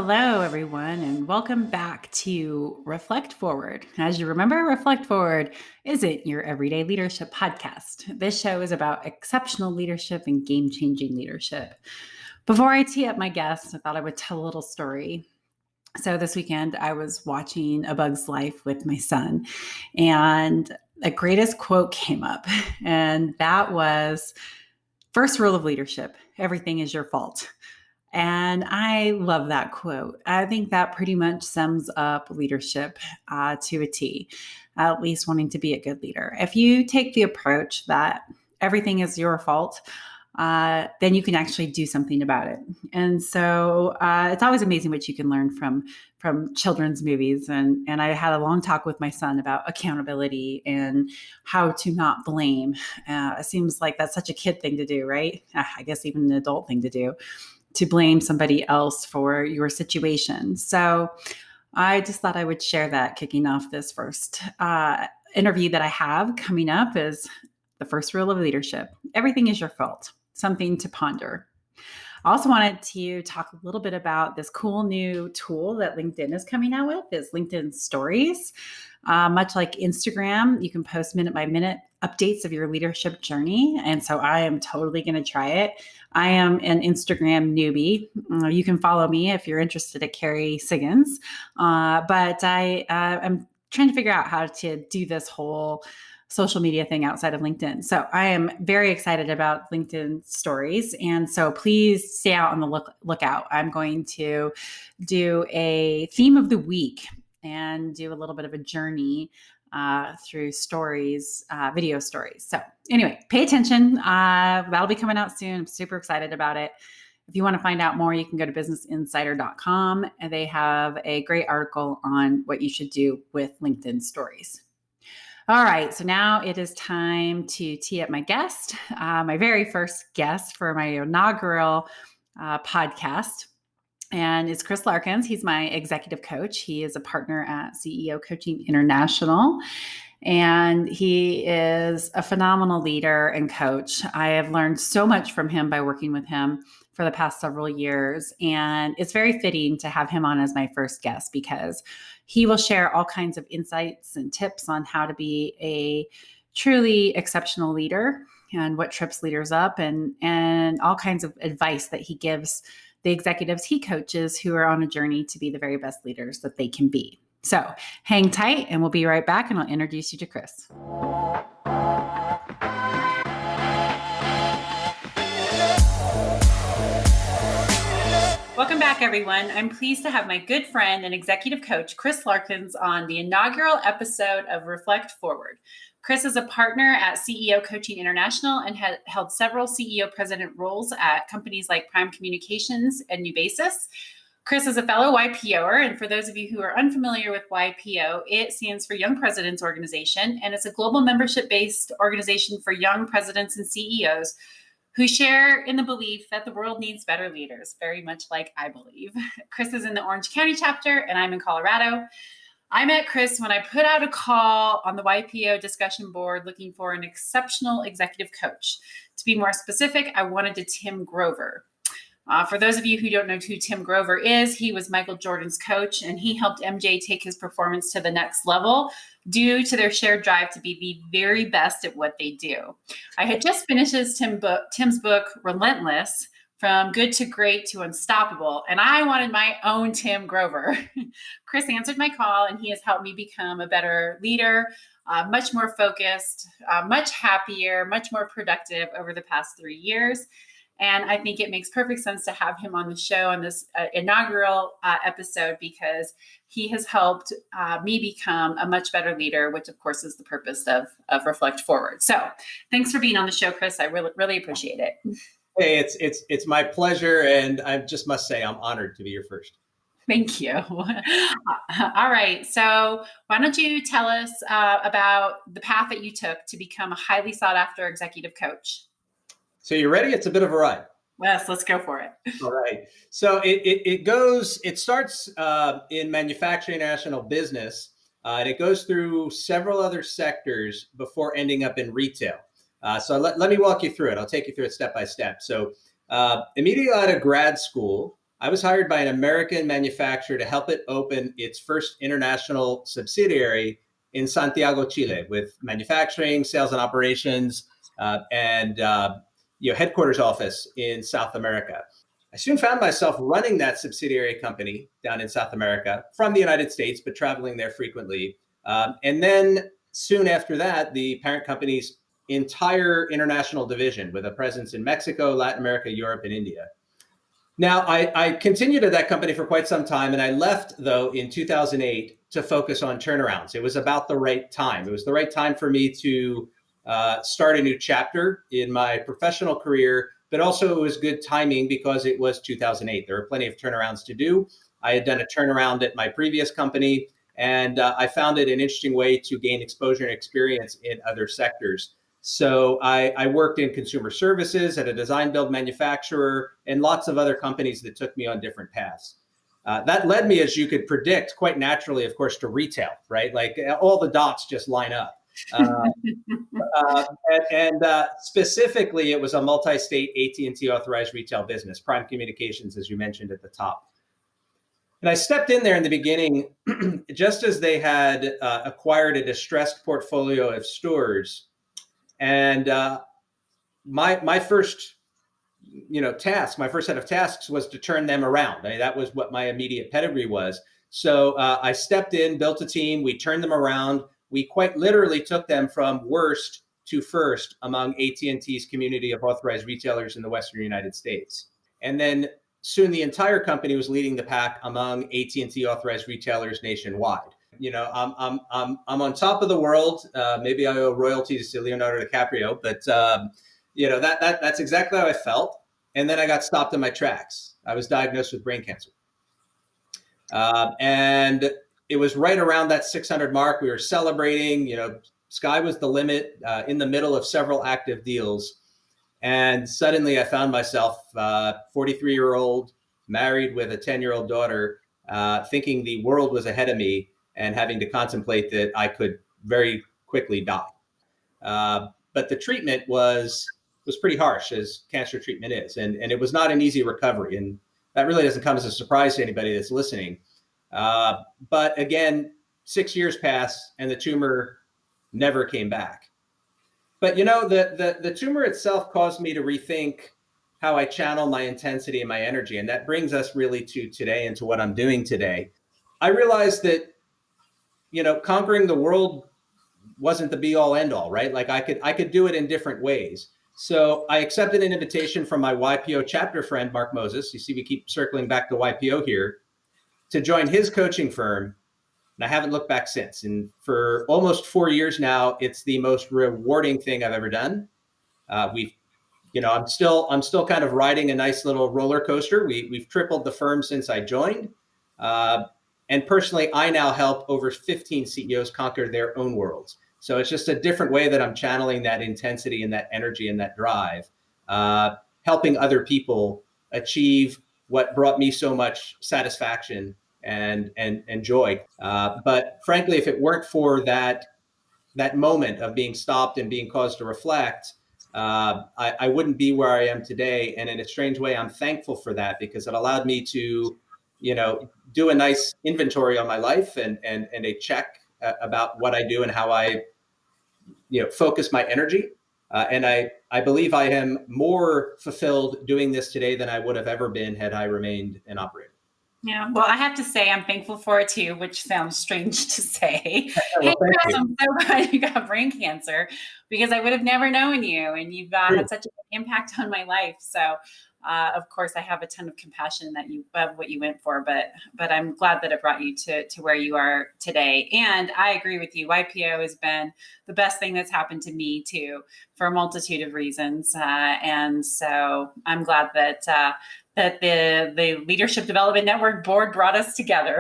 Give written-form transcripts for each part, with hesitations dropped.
Hello, everyone, and welcome back to Reflect Forward. As you remember, Reflect Forward isn't your everyday leadership podcast. This show is about exceptional leadership and game changing leadership. Before I tee up my guests, I thought I would tell a little story. So, this weekend, I was watching A Bug's Life with my son, and the greatest quote came up, and that was first rule of leadership: everything is your fault. And I love that quote. I think that pretty much sums up leadership to a T, at least wanting to be a good leader. If you take the approach that everything is your fault, then you can actually do something about it. And so it's always amazing what you can learn from children's movies. And I had a long talk with my son about accountability and how to not blame. It seems like that's such a kid thing to do, right? I guess even an adult thing to do, to blame somebody else for your situation. So I just thought I would share that kicking off this first interview that I have coming up is the first rule of leadership. Everything is your fault. Something to ponder. I also wanted to talk a little bit about this cool new tool that LinkedIn is coming out with, is LinkedIn Stories. Much like Instagram, you can post minute by minute updates of your leadership journey. And so I am totally going to try it. I am an Instagram newbie. You can follow me if you're interested at Kerry Siggins. But I'm trying to figure out how to do this whole social media thing outside of LinkedIn. So I am very excited about LinkedIn Stories. And so please stay out on the lookout. I'm going to do a theme of the week and do a little bit of a journey through stories, video stories. So anyway, pay attention. That'll be coming out soon. I'm super excited about it. If you want to find out more, you can go to businessinsider.com, and they have a great article on what you should do with LinkedIn Stories. All right, so now it is time to tee up my guest, my very first guest for my inaugural podcast. And it's Chris Larkins. He's my executive coach. He is a partner at CEO Coaching International. And he is a phenomenal leader and coach. I have learned so much from him by working with him for the past several years. And it's very fitting to have him on as my first guest because he will share all kinds of insights and tips on how to be a truly exceptional leader and what trips leaders up, and all kinds of advice that he gives the executives he coaches who are on a journey to be the very best leaders that they can be. So hang tight and we'll be right back, and I'll introduce you to Chris. Welcome back, everyone. I'm pleased to have my good friend and executive coach, Chris Larkins, on the inaugural episode of Reflect Forward. Chris is a partner at CEO Coaching International and has held several CEO president roles at companies like Prime Communications and New Basis. Chris is a fellow YPOer, and for those of you who are unfamiliar with YPO, it stands for Young Presidents Organization, and it's a global membership-based organization for young presidents and CEOs who share in the belief that the world needs better leaders, very much like I believe. Chris is in the Orange County chapter, and I'm in Colorado. I met Chris when I put out a call on the YPO discussion board looking for an exceptional executive coach. To be more specific, I wanted a Tim Grover. For those of you who don't know who Tim Grover is, he was Michael Jordan's coach, and he helped MJ take his performance to the next level due to their shared drive to be the very best at what they do. I had just finished Tim's book, Relentless, From Good to Great to Unstoppable, and I wanted my own Tim Grover. Chris answered my call, and he has helped me become a better leader, much more focused, much happier, much more productive over the past 3 years. And I think it makes perfect sense to have him on the show on this inaugural episode because he has helped me become a much better leader, which of course is the purpose of Reflect Forward. So thanks for being on the show, Chris. I really, really appreciate it. Hey, it's my pleasure. And I just must say, I'm honored to be your first. Thank you. All right. So why don't you tell us about the path that you took to become a highly sought after executive coach? So you ready? It's a bit of a ride. Yes, let's go for it. All right. So it starts in manufacturing national business, and it goes through several other sectors before ending up in retail. So let me walk you through it. I'll take you through it step by step. So immediately out of grad school, I was hired by an American manufacturer to help it open its first international subsidiary in Santiago, Chile, with manufacturing, sales, and operations, and headquarters office in South America. I soon found myself running that subsidiary company down in South America from the United States, but traveling there frequently. And then soon after that, the parent company's entire international division with a presence in Mexico, Latin America, Europe, and India. Now, I continued at that company for quite some time, and I left, though, in 2008 to focus on turnarounds. It was about the right time. It was the right time for me to start a new chapter in my professional career, but also it was good timing because it was 2008. There were plenty of turnarounds to do. I had done a turnaround at my previous company, and I found it an interesting way to gain exposure and experience in other sectors. So I worked in consumer services at a design build manufacturer and lots of other companies that took me on different paths. That led me, as you could predict, quite naturally, of course, to retail, right? Like all the dots just line up. And specifically, it was a multi-state AT&T authorized retail business, Prime Communications, as you mentioned at the top. And I stepped in there in the beginning, just as they had acquired a distressed portfolio of stores. And my first, task, my first set of tasks was to turn them around. I mean, that was what my immediate pedigree was. So I stepped in, built a team. We turned them around. We quite literally took them from worst to first among AT&T's community of authorized retailers in the Western United States. And then soon the entire company was leading the pack among AT&T authorized retailers nationwide. I'm on top of the world. Maybe I owe royalties to Leonardo DiCaprio, but that's exactly how I felt. And then I got stopped in my tracks. I was diagnosed with brain cancer, and it was right around that 600 mark. We were celebrating. Sky was the limit. In the middle of several active deals, and suddenly I found myself 43-year-old, married with a 10-year-old daughter, thinking the world was ahead of me and having to contemplate that I could very quickly die. But the treatment was pretty harsh, as cancer treatment is, and it was not an easy recovery. And that really doesn't come as a surprise to anybody that's listening. But again, 6 years passed and the tumor never came back. But the tumor itself caused me to rethink how I channel my intensity and my energy. And that brings us really to today and to what I'm doing today. I realized that, conquering the world wasn't the be all end all, right? Like I could do it in different ways. So I accepted an invitation from my YPO chapter friend, Mark Moses. You see, we keep circling back to YPO here, to join his coaching firm. And I haven't looked back since. And for almost 4 years now, it's the most rewarding thing I've ever done. I'm still kind of riding a nice little roller coaster. We've tripled the firm since I joined. And personally, I now help over 15 CEOs conquer their own worlds. So it's just a different way that I'm channeling that intensity and that energy and that drive, helping other people achieve what brought me so much satisfaction and joy. But frankly, if it weren't for that moment of being stopped and being caused to reflect, I wouldn't be where I am today. And in a strange way, I'm thankful for that, because it allowed me to, do a nice inventory on my life and a check about what I do and how I, focus my energy. And I believe I am more fulfilled doing this today than I would have ever been had I remained an operator. Yeah, well, I have to say I'm thankful for it too, which sounds strange to say. Well, Hey, Chris, I'm so glad you got brain cancer, because I would have never known you, and you've had such an impact on my life. So, of course, I have a ton of compassion that of what you went for, but I'm glad that it brought you to where you are today. And I agree with you. YPO has been the best thing that's happened to me too, for a multitude of reasons. And so I'm glad that the Leadership Development Network board brought us together.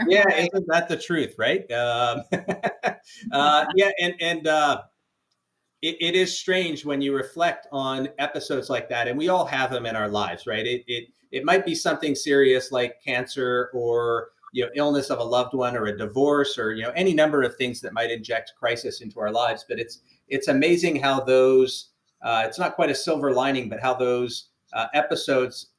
Yeah, isn't that the truth, right? It is strange when you reflect on episodes like that, and we all have them in our lives, right? It might be something serious like cancer, or illness of a loved one, or a divorce, or any number of things that might inject crisis into our lives. But it's amazing how those it's not quite a silver lining, but how those episodes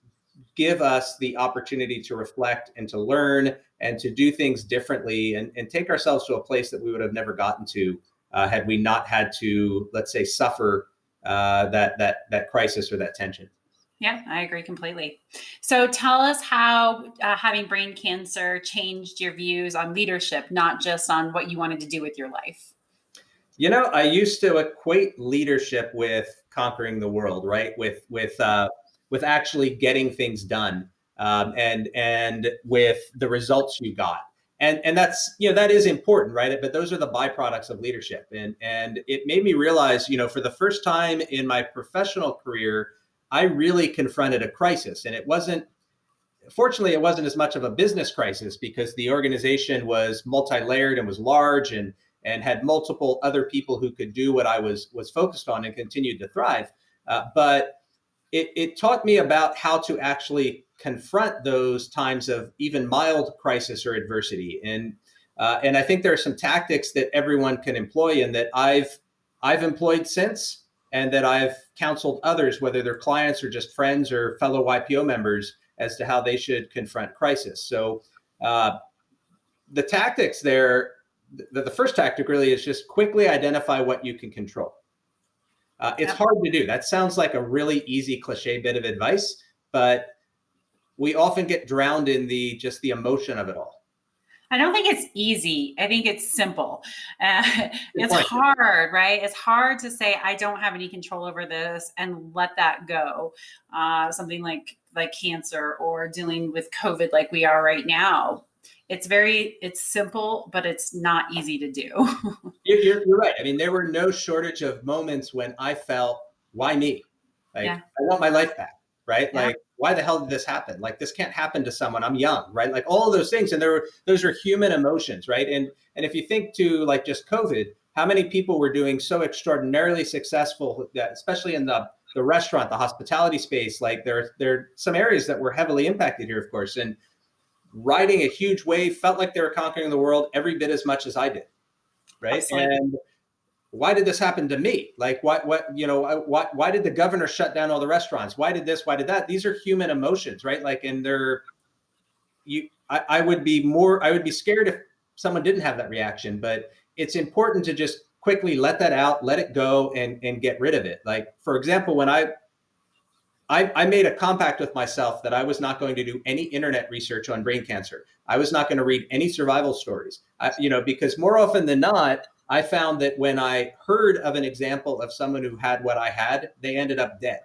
give us the opportunity to reflect and to learn and to do things differently and take ourselves to a place that we would have never gotten to had we not had to, let's say, suffer that crisis or that tension. Yeah, I agree completely. So tell us how having brain cancer changed your views on leadership, not just on what you wanted to do with your life. I used to equate leadership with conquering the world, right? With actually getting things done, and with the results you got, and that's that is important, right? But those are the byproducts of leadership, and it made me realize, for the first time in my professional career, I really confronted a crisis, and fortunately, it wasn't as much of a business crisis because the organization was multi-layered and was large and had multiple other people who could do what I was focused on and continued to thrive. But it taught me about how to actually confront those times of even mild crisis or adversity. And I think there are some tactics that everyone can employ and that I've employed since, and that I've counseled others, whether they're clients or just friends or fellow YPO members, as to how they should confront crisis. So the tactics there, the first tactic really is just quickly identify what you can control. It's hard to do. That sounds like a really easy cliche bit of advice, but we often get drowned in just the emotion of it all. I don't think it's easy. I think it's simple. It's hard, right? It's hard to say, I don't have any control over this and let that go. Something like cancer or dealing with COVID like we are right now. It's simple, but it's not easy to do. You're right. I mean, there were no shortage of moments when I felt, why me? Like, I want my life back, right? Yeah. Like, why the hell did this happen? Like, this can't happen to someone. I'm young, right? Like all of those things. And those are human emotions, right? And if you think to like just COVID, how many people were doing so extraordinarily successful, especially in the restaurant, the hospitality space, like there are some areas that were heavily impacted here, of course, and riding a huge wave, felt like they were conquering the world every bit as much as I did. Right. Absolutely. And why did this happen to me? Like why did the governor shut down all the restaurants? Why did this? Why did that? These are human emotions, right? Like, and I would be scared if someone didn't have that reaction, but it's important to just quickly let that out, let it go and get rid of it. Like, for example, when I made a compact with myself that I was not going to do any internet research on brain cancer. I was not going to read any survival stories, because more often than not, I found that when I heard of an example of someone who had what I had, they ended up dead.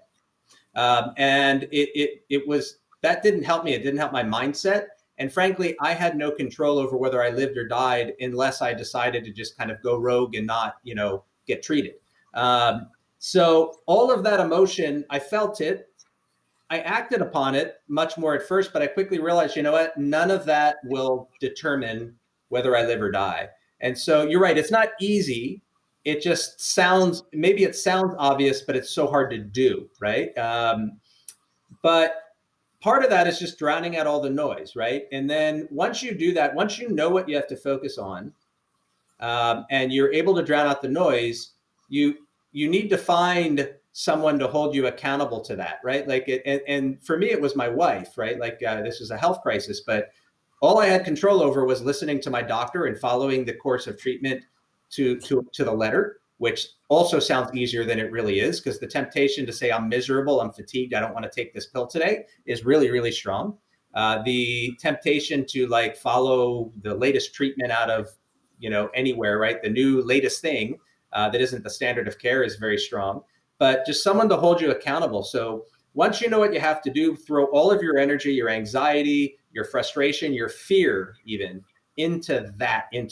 And that didn't help me. It didn't help my mindset. And frankly, I had no control over whether I lived or died unless I decided to just kind of go rogue and not, get treated. So all of that emotion, I felt it. I acted upon it much more at first, but I quickly realized, you know what? None of that will determine whether I live or die. And so you're right. It's not easy. It just sounds obvious, but it's so hard to do, right? But part of that is just drowning out all the noise, right? And then once you do that, once you know what you have to focus on, and you're able to drown out the noise, you need to find someone to hold you accountable to that, right? Like, and for me, it was my wife, right? Like, this was a health crisis, but all I had control over was listening to my doctor and following the course of treatment to the letter, which also sounds easier than it really is, because the temptation to say, I'm miserable, I'm fatigued, I don't want to take this pill today, is really, really strong. The temptation to like follow the latest treatment out of, anywhere, right? The new latest thing that isn't the standard of care is very strong. But just someone to hold you accountable. So once you know what you have to do, throw all of your energy, your anxiety, your frustration, your fear, even into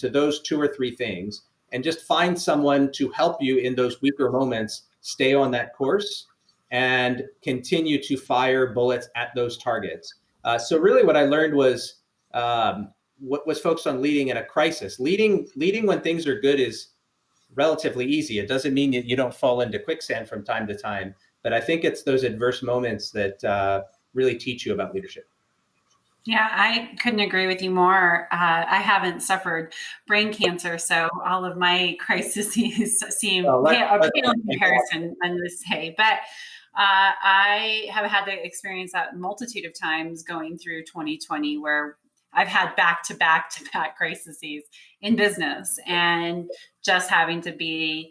those 2 or 3 things, and just find someone to help you in those weaker moments, stay on that course and continue to fire bullets at those targets. So really what I learned was what was focused on leading in a crisis. Leading when things are good is relatively easy. It doesn't mean that you don't fall into quicksand from time to time, but I think it's those adverse moments that really teach you about leadership. Yeah, I couldn't agree with you more. I haven't suffered brain cancer, so all of my crises seem pale in comparison, I'm going to say. But I have had to experience that a multitude of times going through 2020, where I've had back to back to back crises in business, and just having to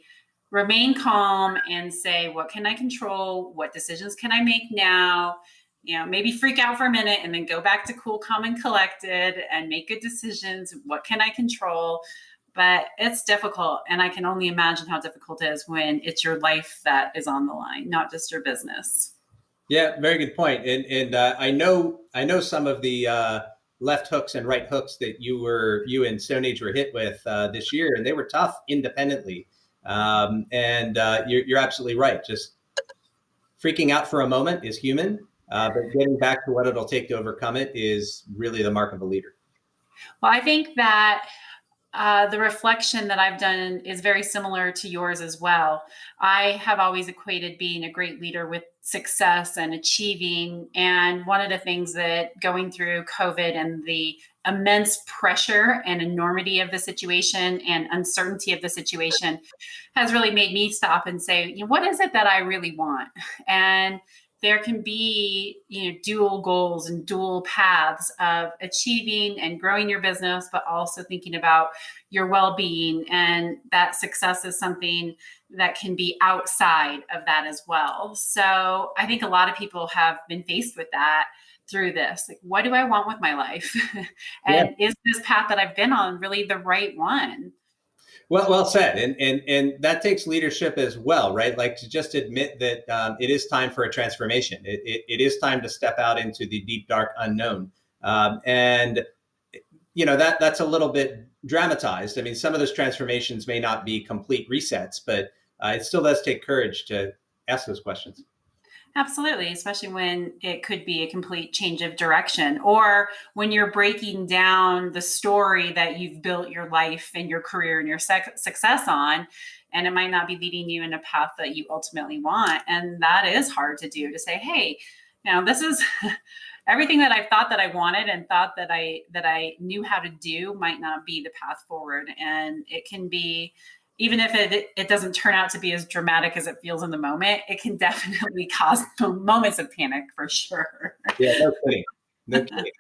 remain calm and say, what can I control? What decisions can I make now? Maybe freak out for a minute and then go back to cool, calm, and collected and make good decisions. What can I control? But it's difficult. And I can only imagine how difficult it is when it's your life that is on the line, not just your business. Yeah, very good point. And I know some of the left hooks and right hooks that you and Stone Age were hit with this year, and they were tough independently. And you're absolutely right. Just freaking out for a moment is human, but getting back to what it'll take to overcome it is really the mark of a leader. Well, I think that the reflection that I've done is very similar to yours as well. I have always equated being a great leader with success and achieving. And one of the things that going through COVID and the immense pressure and enormity of the situation and uncertainty of the situation has really made me stop and say, what is it that I really want? And there can be, dual goals and dual paths of achieving and growing your business, but also thinking about your well-being. And that success is something that can be outside of that as well. So I think a lot of people have been faced with that through this. Like, what do I want with my life? And is this path that I've been on really the right one? Well said. And that takes leadership as well, right? Like to just admit that it is time for a transformation. It is time to step out into the deep, dark unknown. And that's a little bit dramatized. I mean, some of those transformations may not be complete resets, but it still does take courage to ask those questions. Absolutely, especially when it could be a complete change of direction, or when you're breaking down the story that you've built your life and your career and your success on, and it might not be leading you in a path that you ultimately want. And that is hard to do, to say, hey, this is everything that I thought that I wanted and thought that I knew how to do might not be the path forward. And it can be, even if it doesn't turn out to be as dramatic as it feels in the moment, it can definitely cause moments of panic for sure. Yeah, no kidding. No kidding.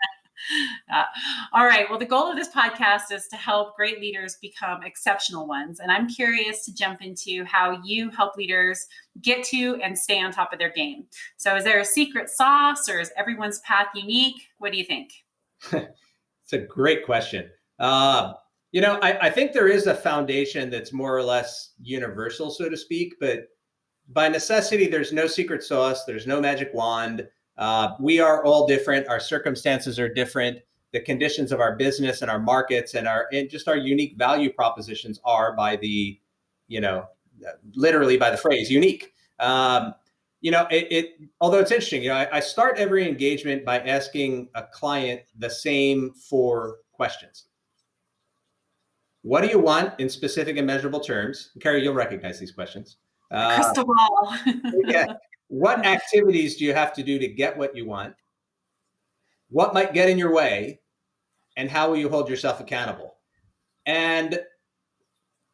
All right. Well, the goal of this podcast is to help great leaders become exceptional ones. And I'm curious to jump into how you help leaders get to and stay on top of their game. So is there a secret sauce, or is everyone's path unique? What do you think? It's a great question. I think there is a foundation that's more or less universal, so to speak, but by necessity, there's no secret sauce. There's no magic wand. We are all different. Our circumstances are different. The conditions of our business and our markets and just our unique value propositions are literally by the phrase unique. Although it's interesting, I start every engagement by asking a client the same 4 questions. What do you want in specific and measurable terms? Kerry, you'll recognize these questions. Crystal ball. Yeah. What activities do you have to do to get what you want? What might get in your way? And how will you hold yourself accountable? And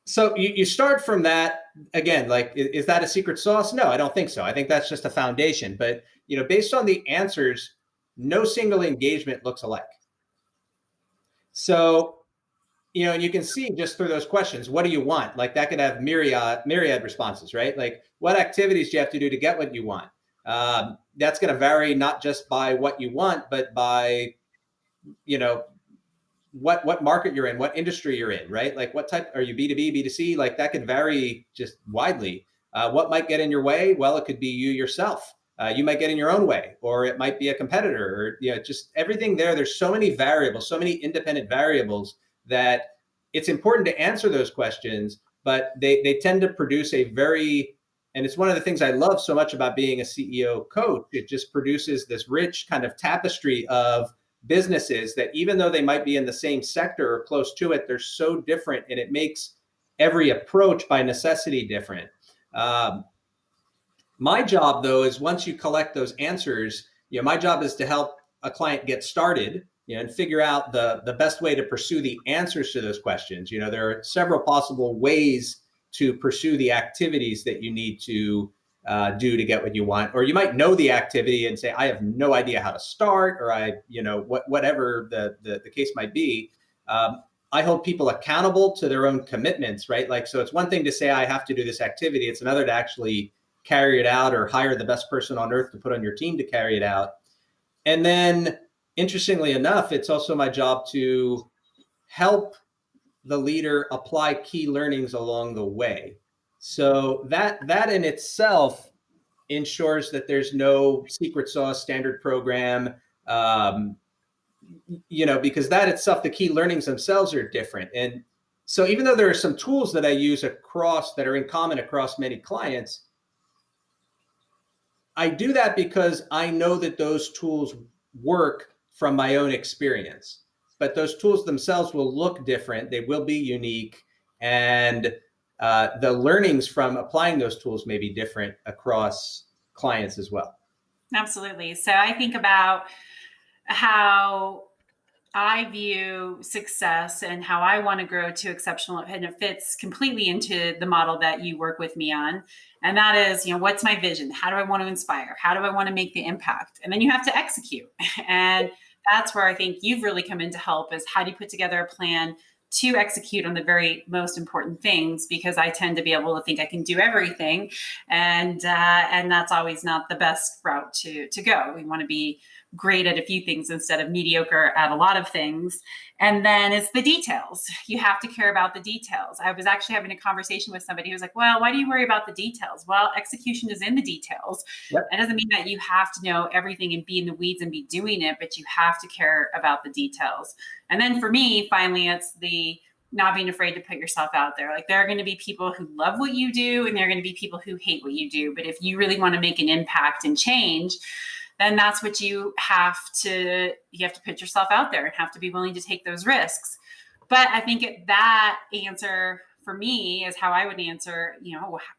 so you start from that. Again, like, is that a secret sauce? No, I don't think so. I think that's just a foundation. But, based on the answers, no single engagement looks alike. So, and you can see just through those questions, what do you want? Like that could have myriad responses, right? Like, what activities do you have to do to get what you want? That's going to vary not just by what you want, but by, what market you're in, what industry you're in, right? Like, what type, are you B2B, B2C? Like that could vary just widely. What might get in your way? Well, it could be you yourself. You might get in your own way, or it might be a competitor, or, just everything there. There's so many variables, so many independent variables that it's important to answer those questions, but they tend to produce and it's one of the things I love so much about being a CEO coach. It just produces this rich kind of tapestry of businesses that, even though they might be in the same sector or close to it, they're so different, and it makes every approach by necessity different. My job, though, is once you collect those answers, my job is to help a client get started, and figure out the best way to pursue the answers to those questions. There are several possible ways to pursue the activities that you need to do to get what you want. Or you might know the activity and say, I have no idea how to start, or whatever the case might be. I hold people accountable to their own commitments, right? Like, so it's one thing to say, I have to do this activity. It's another to actually carry it out, or hire the best person on earth to put on your team to carry it out. And then, interestingly enough, it's also my job to help the leader apply key learnings along the way. So that in itself ensures that there's no secret sauce standard program, because that itself, the key learnings themselves are different. And so even though there are some tools that I use across that are in common across many clients, I do that because I know that those tools work from my own experience. But those tools themselves will look different. They will be unique. And the learnings from applying those tools may be different across clients as well. Absolutely. So I think about how I view success and how I want to grow to exceptional, and it fits completely into the model that you work with me on. And that is, what's my vision? How do I want to inspire? How do I want to make the impact? And then you have to execute. And that's where I think you've really come in to help, is how do you put together a plan to execute on the very most important things, because I tend to be able to think I can do everything. And that's always not the best route to go. We want to be great at a few things instead of mediocre at a lot of things. And then it's the details. You have to care about the details. I was actually having a conversation with somebody who was like, well, why do you worry about the details? Well, execution is in the details. Yep. It doesn't mean that you have to know everything and be in the weeds and be doing it, but you have to care about the details. And then for me, finally, it's the not being afraid to put yourself out there. Like, there are going to be people who love what you do, and there are going to be people who hate what you do. But if you really want to make an impact and change, then that's what you have to put yourself out there and have to be willing to take those risks. But I think that answer for me is how I would answer,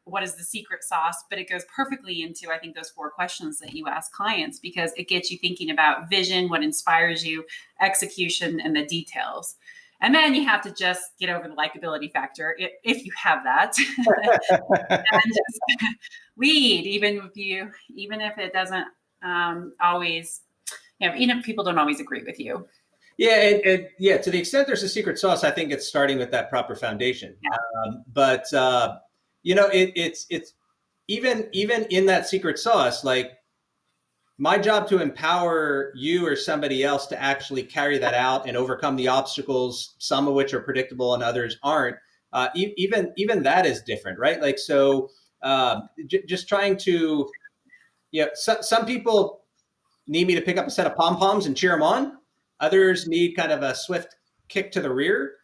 what is the secret sauce? But it goes perfectly into, I think, those 4 questions that you ask clients, because it gets you thinking about vision, what inspires you, execution, and the details. And then you have to just get over the likability factor, if you have that, and just lead, even if it doesn't always, even if people don't always agree with you. Yeah, and to the extent there's a secret sauce, I think it's starting with that proper foundation. Yeah. It's even in that secret sauce, like, my job to empower you or somebody else to actually carry that out and overcome the obstacles, some of which are predictable and others aren't. Even that is different, right? Like, so just trying to, some people need me to pick up a set of pom-poms and cheer them on. Others need kind of a swift kick to the rear.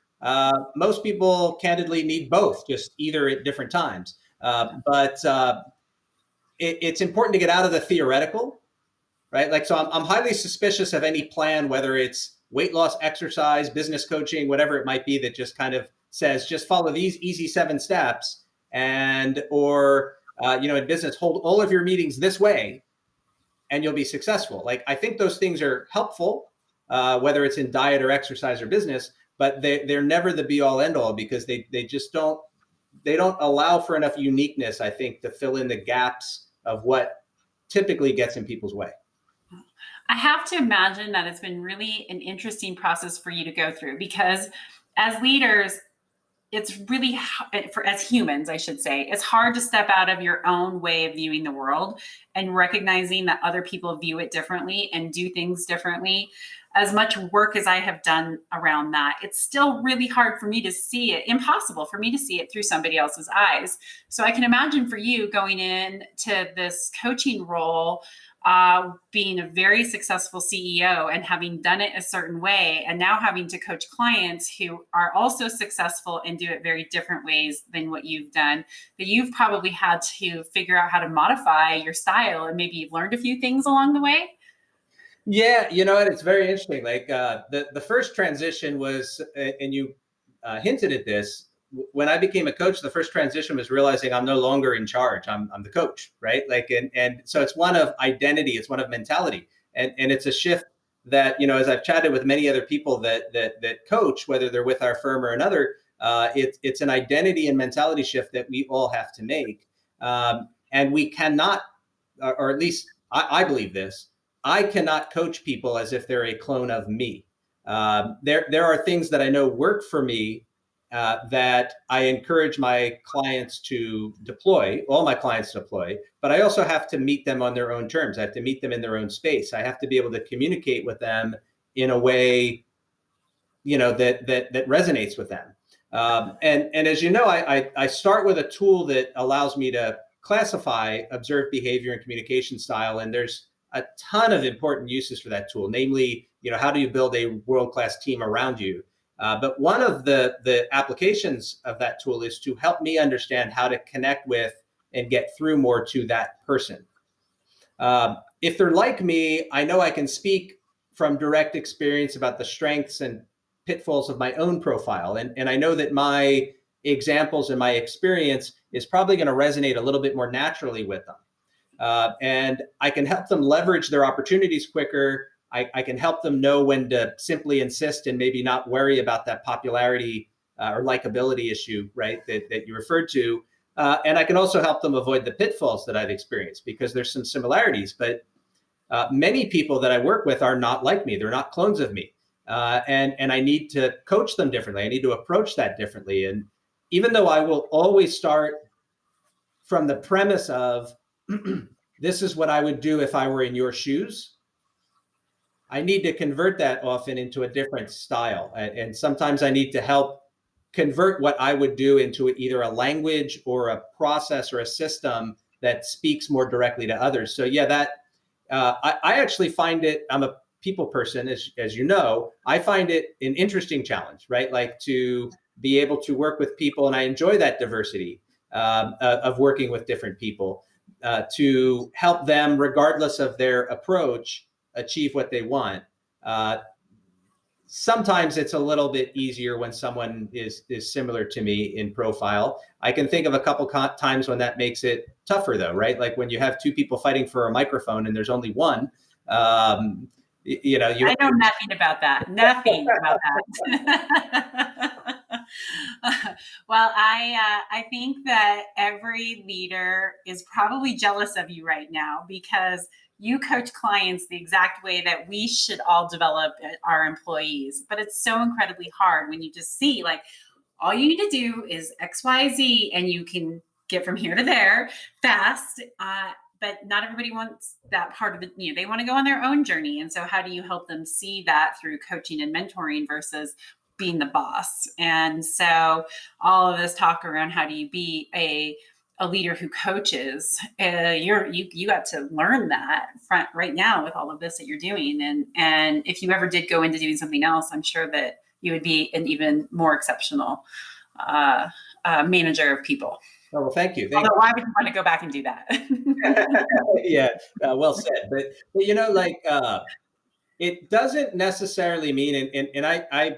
Most people candidly need both, just either at different times. But it's important to get out of the theoretical, right? Like, so I'm highly suspicious of any plan, whether it's weight loss, exercise, business coaching, whatever it might be, that just kind of says, just follow these easy 7 steps, or in business, hold all of your meetings this way and you'll be successful. Like, I think those things are helpful, whether it's in diet or exercise or business, but they're never the be all end all, because they just don't allow for enough uniqueness, I think, to fill in the gaps of what typically gets in people's way. I have to imagine that it's been really an interesting process for you to go through, because as leaders, it's really, as humans, I should say, it's hard to step out of your own way of viewing the world and recognizing that other people view it differently and do things differently. As much work as I have done around that, it's still really hard for me to see it, impossible for me to see it through somebody else's eyes. So I can imagine for you going into this coaching role, being a very successful CEO and having done it a certain way, and now having to coach clients who are also successful and do it very different ways than what you've done, that you've probably had to figure out how to modify your style, and maybe you've learned a few things along the way. Yeah, it's very interesting. Like, the first transition was, and you hinted at this, when I became a coach, the first transition was realizing I'm no longer in charge. I'm the coach, right? Like, and so it's one of identity, it's one of mentality, and it's a shift that, as I've chatted with many other people that coach, whether they're with our firm or another, it's an identity and mentality shift that we all have to make. And we cannot, or at least I believe this, I cannot coach people as if they're a clone of me. There are things that I know work for me that I encourage my clients to deploy, all my clients to deploy, but I also have to meet them on their own terms. I have to meet them in their own space. I have to be able to communicate with them in a way, that resonates with them. And as you know, I start with a tool that allows me to classify observed behavior and communication style. And there's a ton of important uses for that tool, namely, how do you build a world-class team around you? But one of the applications of that tool is to help me understand how to connect with and get through more to that person. If they're like me, I know I can speak from direct experience about the strengths and pitfalls of my own profile. And I know that my examples and my experience is probably going to resonate a little bit more naturally with them. And I can help them leverage their opportunities quicker. I can help them know when to simply insist and maybe not worry about that popularity or likability issue, right, that you referred to. And I can also help them avoid the pitfalls that I've experienced, because there's some similarities. But many people that I work with are not like me. They're not clones of me. And I need to coach them differently. I need to approach that differently. And even though I will always start from the premise of this is what I would do if I were in your shoes, I need to convert that often into a different style. And sometimes I need to help convert what I would do into either a language or a process or a system that speaks more directly to others. So yeah, that I actually find it, I'm a people person, as you know, I find it an interesting challenge, right? Like to be able to work with people, and I enjoy that diversity of working with different people to help them, regardless of their approach, achieve what they want. Sometimes it's a little bit easier when someone is similar to me in profile. I can think of a couple times when that makes it tougher, though, right? Like when you have two people fighting for a microphone and there's only one. I know nothing about that. Nothing about that. Well, I think that every leader is probably jealous of you right now, because you coach clients the exact way that we should all develop our employees. But it's so incredibly hard when you just see, like, all you need to do is X, Y, Z, and you can get from here to there fast. But not everybody wants that part of it. They want to go on their own journey. And so how do you help them see that through coaching and mentoring versus being the boss? And so all of this talk around how do you be a leader who coaches, you got to learn that right now with all of this that you're doing. And if you ever did go into doing something else, I'm sure that you would be an even more exceptional manager of people. Oh, well, thank you. Although, why would you want to go back and do that? Yeah, well said. But it doesn't necessarily mean, and I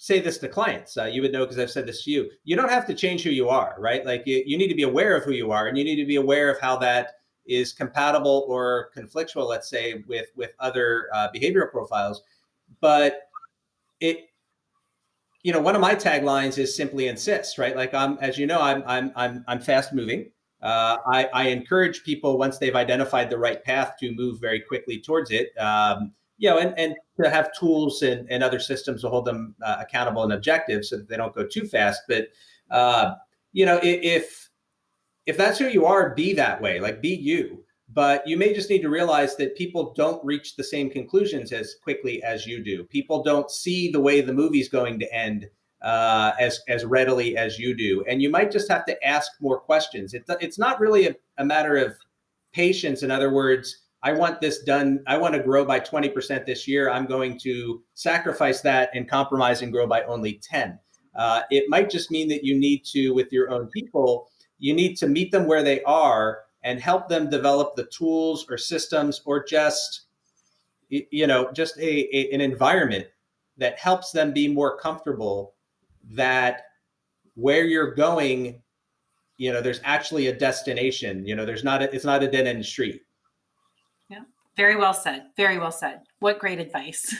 say this to clients, you would know because I've said this to you, you don't have to change who you are, right? Like you need to be aware of who you are, and you need to be aware of how that is compatible or conflictual, let's say, with other behavioral profiles. But one of my taglines is simply insist, right? Like as you know, I'm fast moving. I encourage people, once they've identified the right path, to move very quickly towards it. And to have tools and other systems to hold them accountable and objective so that they don't go too fast. But if that's who you are, be that way, like be you. But you may just need to realize that people don't reach the same conclusions as quickly as you do. People don't see the way the movie's going to end as readily as you do. And you might just have to ask more questions. It's not really a matter of patience. In other words, I want this done. I want to grow by 20% this year. I'm going to sacrifice that and compromise and grow by only 10. It might just mean that you need to, with your own people, you need to meet them where they are and help them develop the tools or systems, or just an environment that helps them be more comfortable that where you're going, there's actually a destination. It's not a dead end street. Yeah. Very well said. Very well said. What great advice.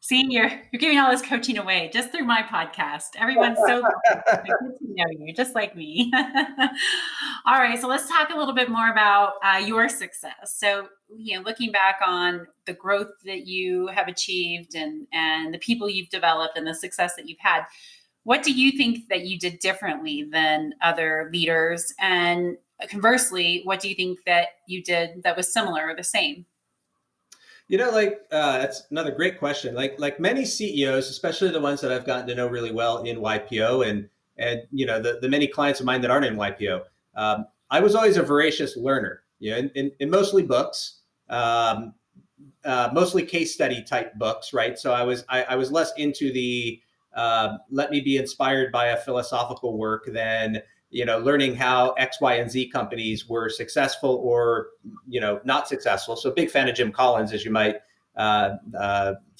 See, you're giving all this coaching away just through my podcast. Everyone's so lucky to get to know you, just like me. All right, so let's talk a little bit more about your success. So, looking back on the growth that you have achieved and the people you've developed and the success that you've had, what do you think that you did differently than other leaders? And conversely, what do you think that you did that was similar or the same? That's another great question. Like many CEOs, especially the ones that I've gotten to know really well in YPO, and the many clients of mine that aren't in YPO, I was always a voracious learner. In mostly books, mostly case study type books, right? So I was less into the let me be inspired by a philosophical work than learning how X, Y, and Z companies were successful or not successful. So big fan of Jim Collins, as you might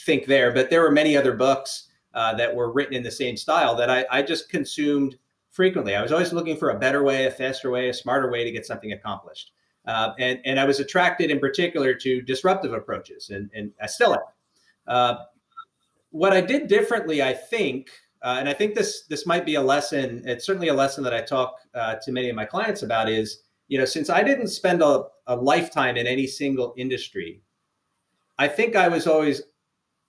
think there. But there were many other books that were written in the same style that I just consumed frequently. I was always looking for a better way, a faster way, a smarter way to get something accomplished. And I was attracted in particular to disruptive approaches, and I still am. What I did differently, I think, and I think this might be a lesson. It's certainly a lesson that I talk to many of my clients about. Is since I didn't spend a lifetime in any single industry, I think I was always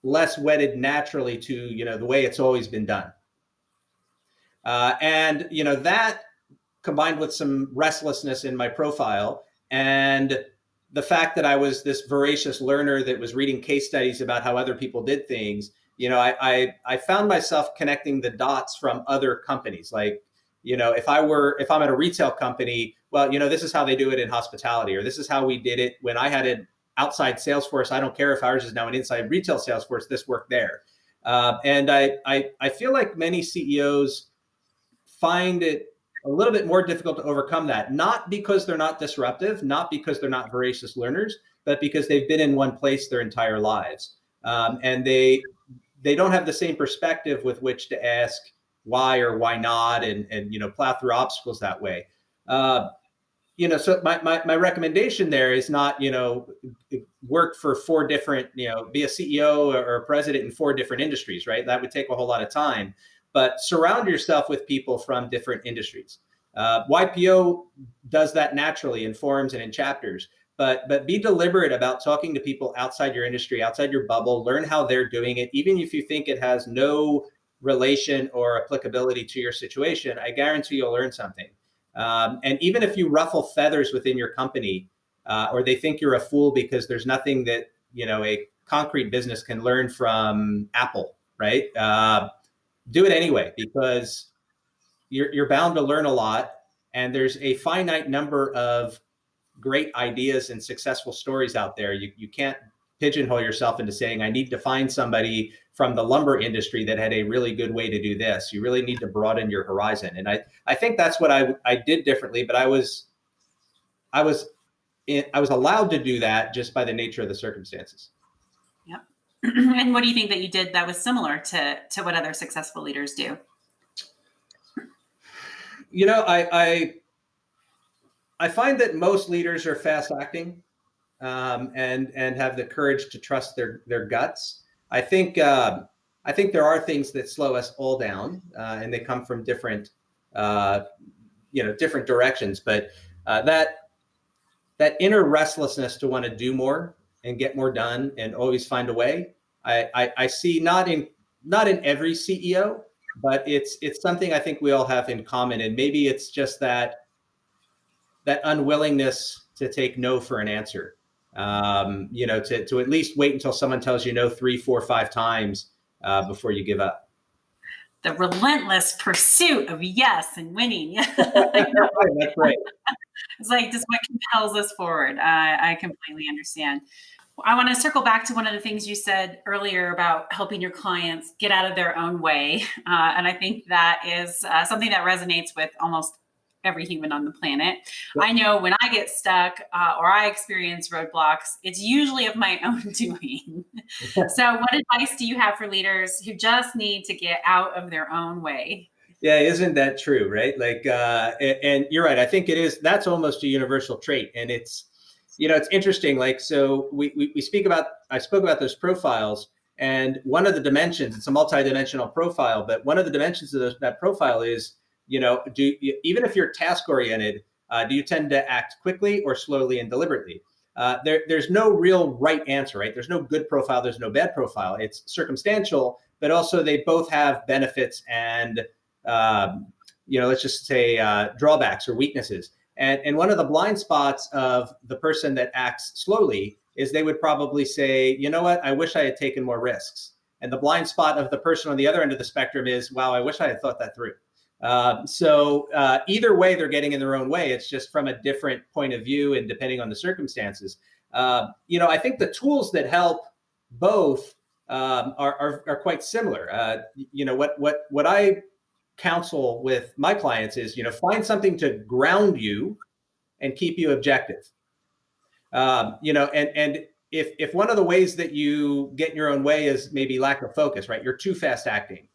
less wedded naturally to the way it's always been done, and that combined with some restlessness in my profile and the fact that I was this voracious learner that was reading case studies about how other people did things, I found myself connecting the dots from other companies. Like, if I'm at a retail company, well, this is how they do it in hospitality, or this is how we did it when I had an outside sales force. I don't care if ours is now an inside retail sales force, this worked there. And I feel like many CEOs find it a little bit more difficult to overcome that, not because they're not disruptive, not because they're not voracious learners, but because they've been in one place their entire lives. And they don't have the same perspective with which to ask why or why not, and plow through obstacles that way. So my recommendation there is not, work for four different, be a CEO or a president in four different industries, right? That would take a whole lot of time. But surround yourself with people from different industries. YPO does that naturally in forums and in chapters, but be deliberate about talking to people outside your industry, outside your bubble. Learn how they're doing it, even if you think it has no relation or applicability to your situation. I guarantee you'll learn something. And even if you ruffle feathers within your company, or they think you're a fool because there's nothing that a concrete business can learn from Apple, right? Do it anyway, because you're bound to learn a lot, and there's a finite number of great ideas and successful stories out there. You can't pigeonhole yourself into saying, I need to find somebody from the lumber industry that had a really good way to do this. You really need to broaden your horizon. And I think that's what I did differently, but I was allowed to do that just by the nature of the circumstances. Yep. And what do you think that you did that was similar to what other successful leaders do? I find that most leaders are fast acting, and have the courage to trust their guts. I think there are things that slow us all down, and they come from different different directions. But that inner restlessness to want to do more and get more done and always find a way, I see not in every CEO, but it's something I think we all have in common. And maybe it's just that unwillingness to take no for an answer. To at least wait until someone tells you no 3, 4, 5 times before you give up. The relentless pursuit of yes and winning. That's right. It's like just what compels us forward. I completely understand. I want to circle back to one of the things you said earlier about helping your clients get out of their own way. And I think that is something that resonates with almost every human on the planet. Yep. I know when I get stuck or I experience roadblocks, it's usually of my own doing. So what advice do you have for leaders who just need to get out of their own way? Yeah, isn't that true, right? Like, and you're right. I think it is. That's almost a universal trait. And it's interesting. Like, so I spoke about those profiles. And one of the dimensions, it's a multidimensional profile, but one of the dimensions of that profile is, even if you're task oriented, do you tend to act quickly or slowly and deliberately? There's no real right answer, right? There's no good profile, there's no bad profile. It's circumstantial, but also they both have benefits and, let's just say drawbacks or weaknesses. And one of the blind spots of the person that acts slowly is they would probably say, you know what, I wish I had taken more risks. And the blind spot of the person on the other end of the spectrum is, wow, I wish I had thought that through. So either way, they're getting in their own way. It's just from a different point of view and depending on the circumstances. I think the tools that help both are quite similar. What I counsel with my clients is, find something to ground you and keep you objective. And if one of the ways that you get in your own way is maybe lack of focus, right? You're too fast acting.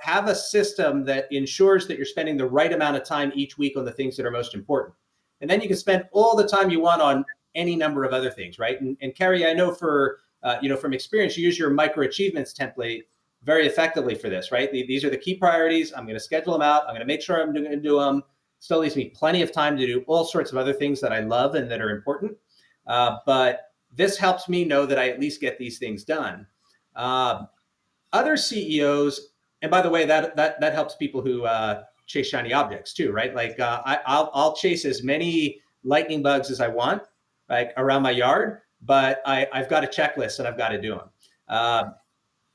Have a system that ensures that you're spending the right amount of time each week on the things that are most important. And then you can spend all the time you want on any number of other things, right? And Kerry, I know from experience, you use your micro achievements template very effectively for this, right? These are the key priorities. I'm going to schedule them out. I'm going to make sure I'm going to do them. Still leaves me plenty of time to do all sorts of other things that I love and that are important. But this helps me know that I at least get these things done. Other CEOs, and by the way, that helps people who chase shiny objects too, right? Like I'll chase as many lightning bugs as I want, like around my yard, but I've got a checklist and I've got to do them.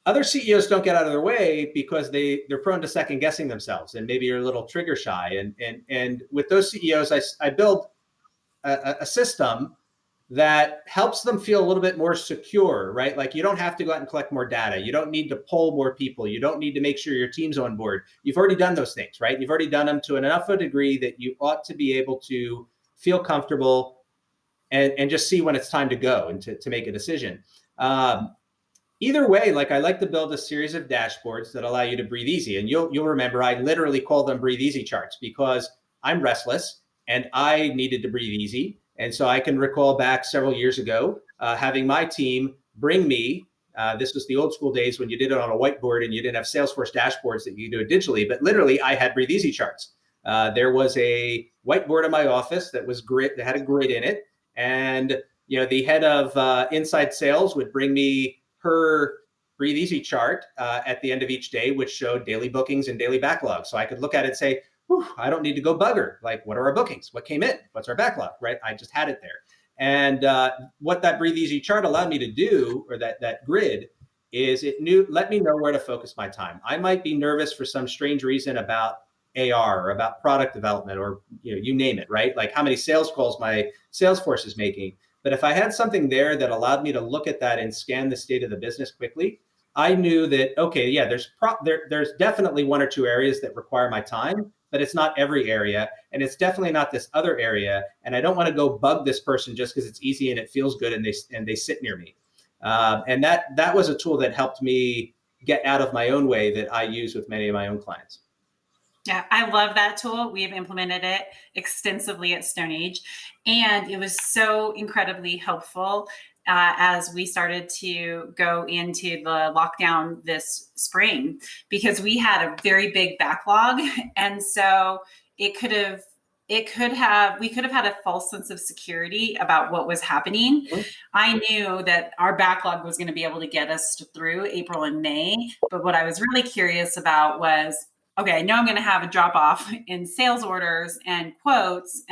Other CEOs don't get out of their way because they're prone to second guessing themselves, and maybe you're a little trigger shy. And with those CEOs, I build a system that helps them feel a little bit more secure, right? Like you don't have to go out and collect more data. You don't need to poll more people. You don't need to make sure your team's on board. You've already done those things, right? You've already done them to enough of a degree that you ought to be able to feel comfortable and just see when it's time to go and to make a decision. Either way, like I like to build a series of dashboards that allow you to breathe easy. And you'll remember I literally call them breathe easy charts because I'm restless and I needed to breathe easy. And so I can recall back several years ago having my team bring me, this was the old school days when you did it on a whiteboard and you didn't have Salesforce dashboards that you could do it digitally, but literally I had breathe easy charts. There was a whiteboard in my office that was grid, that had a grid in it. And the head of inside sales would bring me her breathe easy chart at the end of each day, which showed daily bookings and daily backlog. So I could look at it and say, I don't need to go bugger. Like, what are our bookings? What came in? What's our backlog, right? I just had it there. And what that breathe easy chart allowed me to do, or that grid, is let me know where to focus my time. I might be nervous for some strange reason about AR or about product development or you name it, right? Like how many sales calls my Salesforce is making. But if I had something there that allowed me to look at that and scan the state of the business quickly, I knew that, okay, yeah, there's definitely one or two areas that require my time, but it's not every area. And it's definitely not this other area. And I don't want to go bug this person just because it's easy and it feels good and they sit near me. And that was a tool that helped me get out of my own way that I use with many of my own clients. Yeah, I love that tool. We've implemented it extensively at Stone Age, and it was so incredibly helpful as we started to go into the lockdown this spring, because we had a very big backlog, and so we could have had a false sense of security about what was happening. Mm-hmm. I knew that our backlog was going to be able to get us through April and May, but what I was really curious about was, okay, I know I'm going to have a drop off in sales orders and quotes,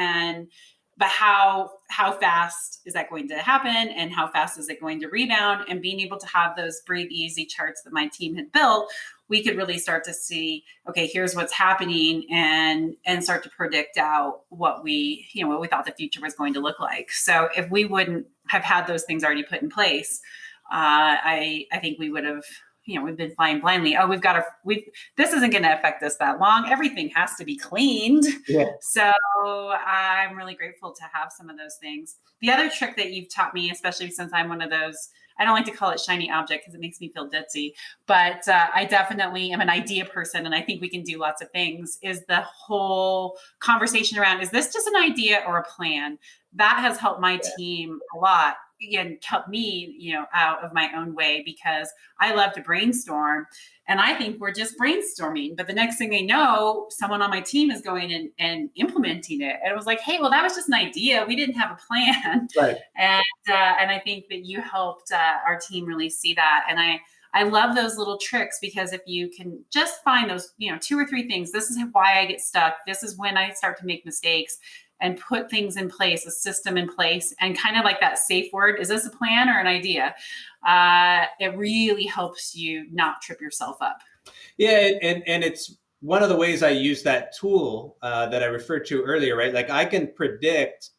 but how fast is that going to happen, and how fast is it going to rebound? And being able to have those breathe easy charts that my team had built, we could really start to see, okay, here's what's happening, and start to predict out what we thought the future was going to look like. So if we wouldn't have had those things already put in place, I think we would have, we've been flying blindly. Oh, this isn't going to affect us that long. Everything has to be cleaned. Yeah. So I'm really grateful to have some of those things. The other trick that you've taught me, especially since I'm one of those, I don't like to call it shiny object because it makes me feel ditzy, but I definitely am an idea person, and I think we can do lots of things, is the whole conversation around, is this just an idea or a plan? That has helped my team a lot. again, kept me, out of my own way, because I love to brainstorm. And I think we're just brainstorming. But the next thing they know, someone on my team is going and implementing it. And it was like, hey, well, that was just an idea. We didn't have a plan. Right. And I think that you helped our team really see that. And I love those little tricks, because if you can just find those, 2 or 3 things, this is why I get stuck. This is when I start to make mistakes, and put things in place, a system in place, and kind of like that safe word, is this a plan or an idea? It really helps you not trip yourself up. Yeah, and it's one of the ways I use that tool that I referred to earlier, right? Like I can predict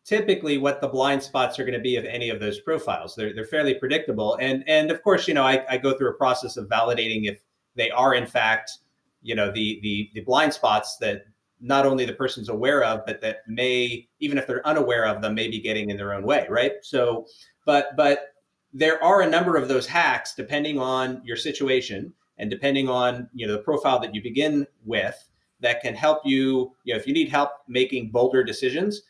typically what the blind spots are going to be of any of those profiles. They're fairly predictable, and of course, I go through a process of validating if they are in fact, the blind spots that not only the person's aware of, but that may, even if they're unaware of them, may be getting in their own way, right? So, but there are a number of those hacks depending on your situation and depending on the profile that you begin with, that can help you. If you need help making bolder decisions,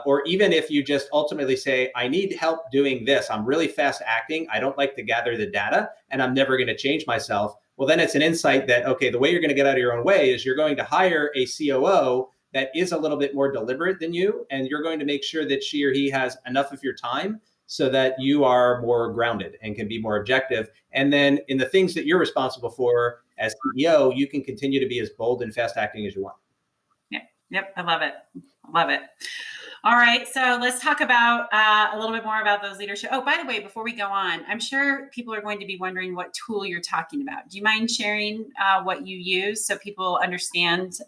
or even if you just ultimately say, I need help doing this, I'm really fast acting, I don't like to gather the data, and I'm never going to change myself. Well, then it's an insight that, okay, the way you're going to get out of your own way is you're going to hire a COO that is a little bit more deliberate than you, and you're going to make sure that she or he has enough of your time so that you are more grounded and can be more objective. And then in the things that you're responsible for as CEO, you can continue to be as bold and fast acting as you want. Yep. I love it. Love it. All right. So let's talk about a little bit more about those leadership. Oh, by the way, before we go on, I'm sure people are going to be wondering what tool you're talking about. Do you mind sharing what you use so people understand,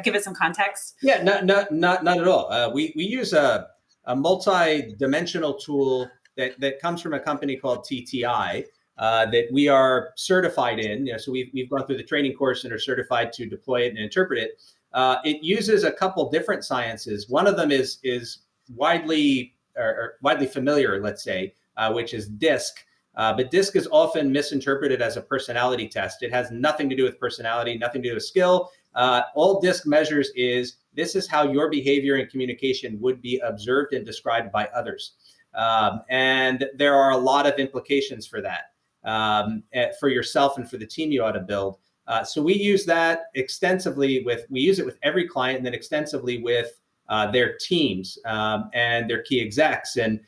give it some context? Yeah, not at all. We use a multi-dimensional tool that comes from a company called TTI that we are certified in. So we've gone through the training course and are certified to deploy it and interpret it. It uses a couple different sciences. One of them is widely familiar, let's say, which is DISC. But DISC is often misinterpreted as a personality test. It has nothing to do with personality, nothing to do with skill. All DISC measures is this is how your behavior and communication would be observed and described by others. And there are a lot of implications for that, for yourself and for the team you ought to build. So we use that extensively we use it with every client, and then extensively with their teams and their key execs. And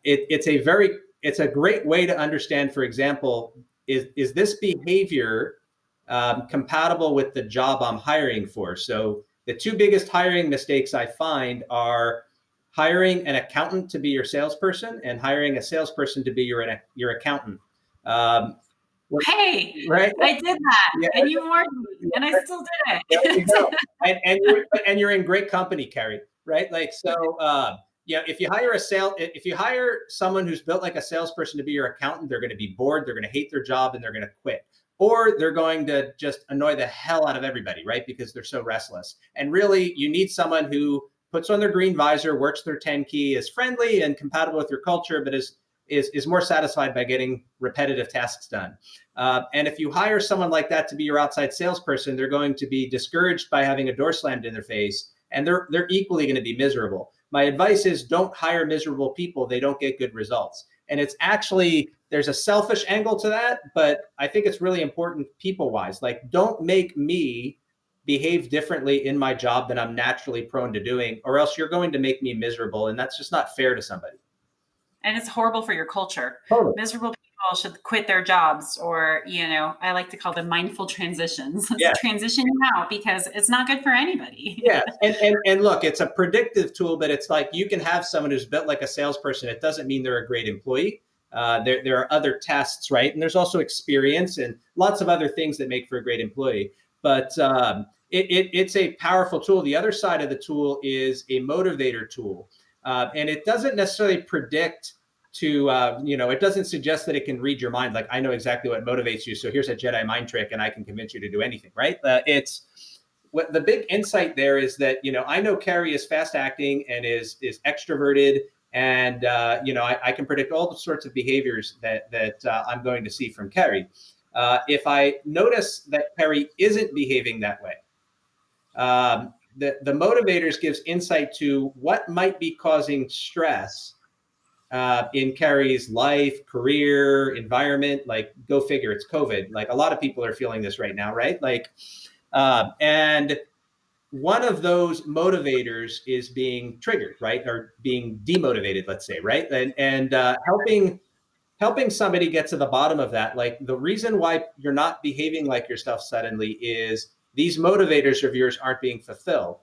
it's a great way to understand, for example, is this behavior compatible with the job I'm hiring for? So the 2 biggest hiring mistakes I find are hiring an accountant to be your salesperson and hiring a salesperson to be your accountant. Hey, right? I did that, Yeah. and you warned me, and I still did There you it. go. And you're in great company, Kerry. Right? Like so. If you hire someone who's built like a salesperson to be your accountant, they're going to be bored, they're going to hate their job, and they're going to quit. Or they're going to just annoy the hell out of everybody, right? Because they're so restless. And really, you need someone who puts on their green visor, works their 10 key, is friendly and compatible with your culture, but is more satisfied by getting repetitive tasks done. And if you hire someone like that to be your outside salesperson, they're going to be discouraged by having a door slammed in their face, and they're equally going to be miserable. My advice is don't hire miserable people. They don't get good results. And it's actually, there's a selfish angle to that, but I think it's really important people-wise. Like, don't make me behave differently in my job than I'm naturally prone to doing, or else you're going to make me miserable. And that's just not fair to somebody. And it's horrible for your culture. Totally. Miserable people should quit their jobs, or, I like to call them mindful transitions. Yeah. Transition out, because it's not good for anybody. Yeah. And look, it's a predictive tool, but it's like you can have someone who's built like a salesperson. It doesn't mean they're a great employee. There are other tests, right? And there's also experience and lots of other things that make for a great employee. But it's a powerful tool. The other side of the tool is a motivator tool. And it doesn't necessarily predict it doesn't suggest that it can read your mind. Like, I know exactly what motivates you, so here's a Jedi mind trick and I can convince you to do anything, right? It's what the big insight there is that, I know Kerry is fast acting and is extroverted. And, I can predict all the sorts of behaviors that I'm going to see from Kerry. If I notice that Kerry isn't behaving that way, the motivators gives insight to what might be causing stress in Kerry's life, career, environment. Like, go figure, it's COVID. Like, a lot of people are feeling this right now, right? Like, and one of those motivators is being triggered, right, or being demotivated, let's say, right, and helping somebody get to the bottom of that. Like, the reason why you're not behaving like yourself suddenly is these motivators of yours aren't being fulfilled.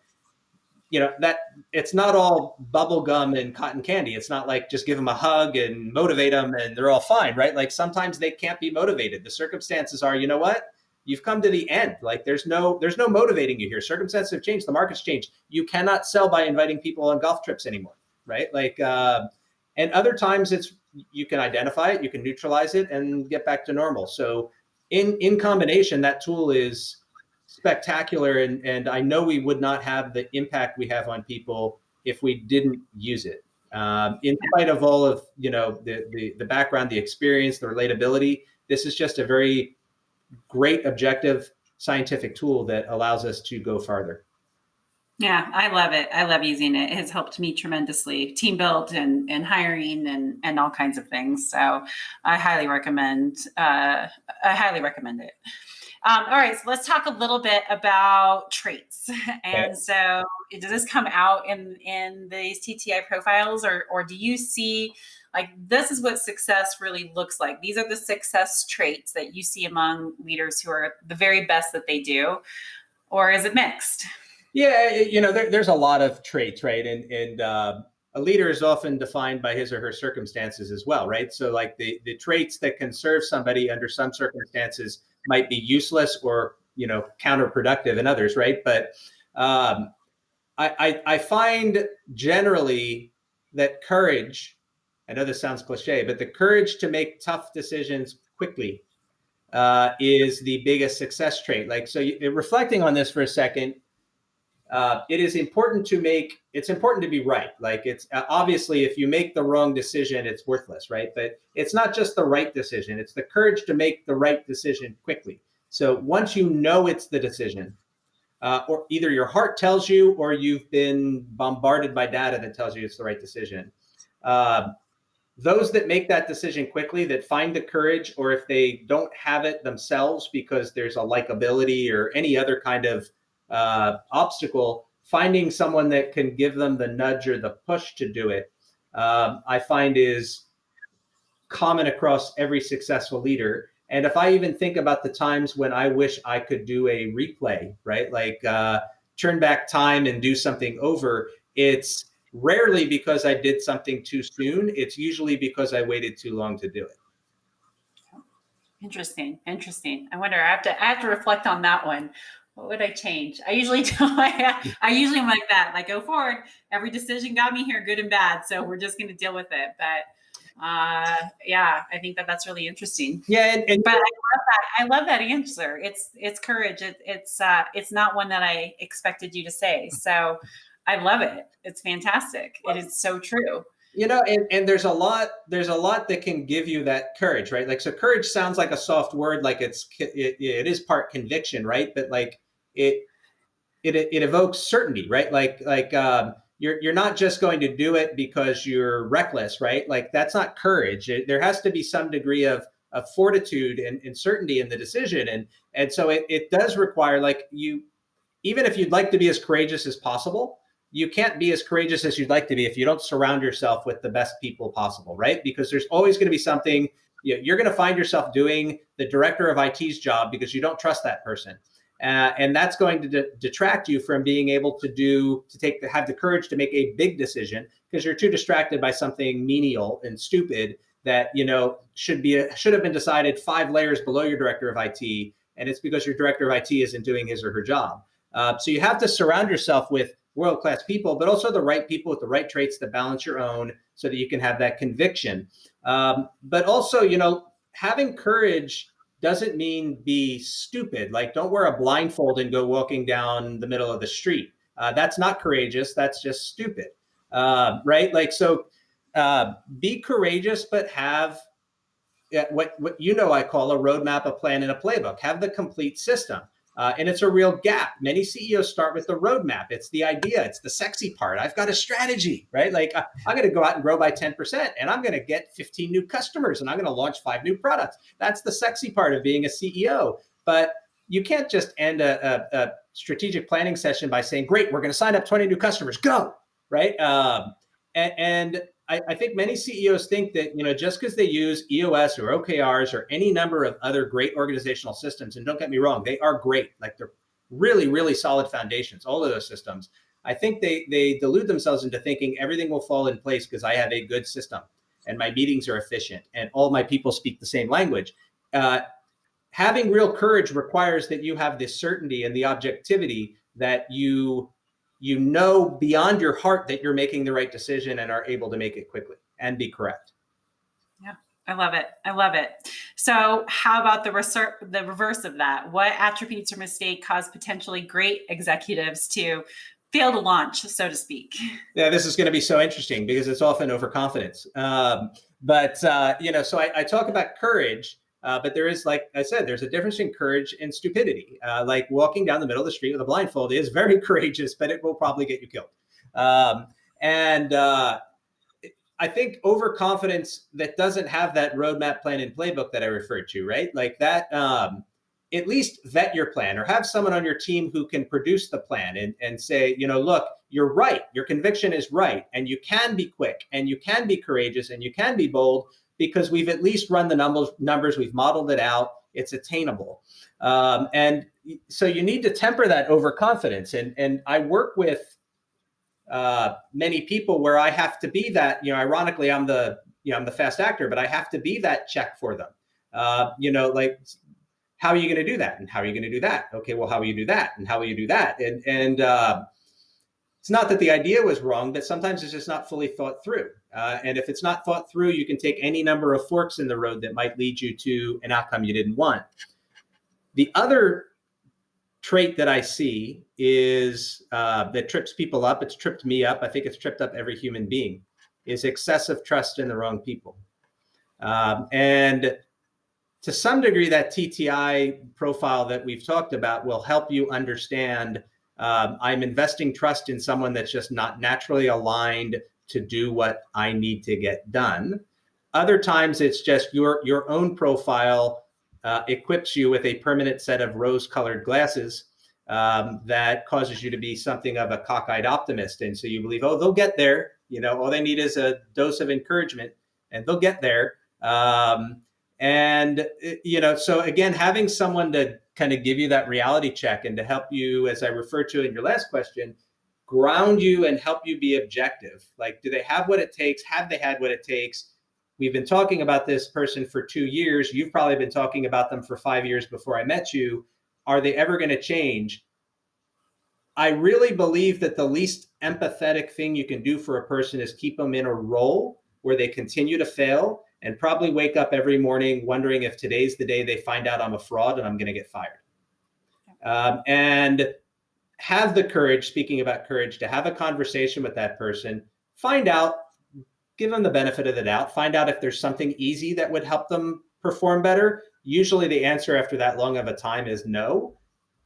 That it's not all bubble gum and cotton candy. It's not like just give them a hug and motivate them and they're all fine, right? Like, sometimes they can't be motivated. The circumstances are, you know what, you've come to the end. Like, there's no motivating you here. Circumstances have changed, the market's changed. You cannot sell by inviting people on golf trips anymore, right? Like, and other times it's, you can identify it, you can neutralize it and get back to normal. So in combination, that tool is spectacular, and I know we would not have the impact we have on people if we didn't use it. In spite of all of the background, the experience, the relatability, this is just a very great, objective, scientific tool that allows us to go farther. Yeah, I love it. I love using it. It has helped me tremendously, team build and hiring and all kinds of things. So I highly recommend. I highly recommend it. All right, so let's talk a little bit about traits. And Okay. so, does this come out in these TTI profiles, or do you see like this is what success really looks like? These are the success traits that you see among leaders who are the very best that they do, or is it mixed? Yeah, there's a lot of traits, right? And a leader is often defined by his or her circumstances as well, right? So, like, the traits that can serve somebody under some circumstances might be useless or counterproductive in others, right? But I find generally that courage. I know this sounds cliche, but the courage to make tough decisions quickly is the biggest success trait. Like, so, reflecting on this for a second, it's important to be right. Like, it's obviously, if you make the wrong decision, it's worthless, right? But it's not just the right decision, it's the courage to make the right decision quickly. So once you know it's the decision, or either your heart tells you or you've been bombarded by data that tells you it's the right decision, uh, those that make that decision quickly, that find the courage, or if they don't have it themselves because there's a likability or any other kind of obstacle, finding someone that can give them the nudge or the push to do it, I find is common across every successful leader. And if I even think about the times when I wish I could do a replay, right? Like, turn back time and do something over, it's rarely because I did something too soon. It's usually because I waited too long to do it. Interesting, interesting. I wonder. I have to reflect on that one. What would I change? I usually do. I usually am like that. Like, go forward. Every decision got me here, good and bad. So we're just going to deal with it. But yeah, I think that's really interesting. Yeah, and But I love that answer. It's courage. It's not one that I expected you to say. So I love it. It's fantastic. It is so true. and there's a lot that can give you that courage, right? Like, so courage sounds like a soft word, like it is part conviction, right? But like, it it evokes certainty, right? Like, you're not just going to do it because you're reckless, right? Like, that's not courage. There has to be some degree of fortitude and certainty in the decision, and so it does require, like, you, even if you'd like to be as courageous as possible, you can't be as courageous as you'd like to be if you don't surround yourself with the best people possible, right? Because there's always going to be something you're going to find yourself doing the director of IT's job because you don't trust that person. And that's going to detract you from being able to have the courage to make a big decision, because you're too distracted by something menial and stupid that should have been decided 5 layers below your director of IT, and it's because your director of IT isn't doing his or her job. So you have to surround yourself with world-class people, but also the right people with the right traits to balance your own, so that you can have that conviction. But also, having courage doesn't mean be stupid. Like, don't wear a blindfold and go walking down the middle of the street. That's not courageous. That's just stupid, right? Like, so be courageous, but have what I call a roadmap, a plan, and a playbook. Have the complete system. And it's a real gap. Many CEOs start with the roadmap. It's the idea. It's the sexy part. I've got a strategy, right? Like I'm going to go out and grow by 10%, and I'm going to get 15 new customers, and I'm going to launch 5 new products. That's the sexy part of being a CEO. But you can't just end a strategic planning session by saying, great, we're going to sign up 20 new customers, go, right? And I think many CEOs think that, just because they use EOS or OKRs or any number of other great organizational systems, and don't get me wrong, they are great. Like they're really, really solid foundations, all of those systems. I think they delude themselves into thinking everything will fall in place because I have a good system and my meetings are efficient and all my people speak the same language. Having real courage requires that you have this certainty and the objectivity that you know beyond your heart that you're making the right decision and are able to make it quickly and be correct. Yeah, I love it. I love it. So how about the reverse of that? What attributes or mistakes cause potentially great executives to fail to launch, so to speak? Yeah, this is going to be so interesting because it's often overconfidence. So I talk about courage. But there is, like I said, there's a difference in courage and stupidity. Like walking down the middle of the street with a blindfold is very courageous, but it will probably get you killed. I think overconfidence that doesn't have that roadmap, plan, and playbook that I referred to, right? Like that, at least vet your plan or have someone on your team who can produce the plan and say, look, you're right. Your conviction is right. And you can be quick and you can be courageous and you can be bold, because we've at least run the numbers, we've modeled it out, it's attainable. And so you need to temper that overconfidence. And I work with many people where I have to be that, ironically, I'm the fast actor, but I have to be that check for them. Like, how are you going to do that? And how are you going to do that? Okay, well, how will you do that? And how will you do that? And it's not that the idea was wrong, but sometimes it's just not fully thought through. And if it's not thought through, you can take any number of forks in the road that might lead you to an outcome you didn't want. The other trait that I see is that trips people up. It's tripped me up. I think it's tripped up every human being, is excessive trust in the wrong people. And to some degree, that TTI profile that we've talked about will help you understand I'm investing trust in someone that's just not naturally aligned to do what I need to get done. Other times it's just your own profile equips you with a permanent set of rose-colored glasses that causes you to be something of a cockeyed optimist. And so you believe, oh, they'll get there. All they need is a dose of encouragement and they'll get there. So again, having someone to kind of give you that reality check and to help you, as I referred to in your last question, ground you and help you be objective. Like, do they have what it takes? Have they had what it takes? We've been talking about this person for 2 years. You've probably been talking about them for 5 years before I met you. Are they ever going to change? I really believe that the least empathetic thing you can do for a person is keep them in a role where they continue to fail and probably wake up every morning wondering if today's the day they find out I'm a fraud and I'm going to get fired. And have the courage, speaking about courage, to have a conversation with that person, find out, give them the benefit of the doubt, find out if there's something easy that would help them perform better. Usually the answer after that long of a time is no.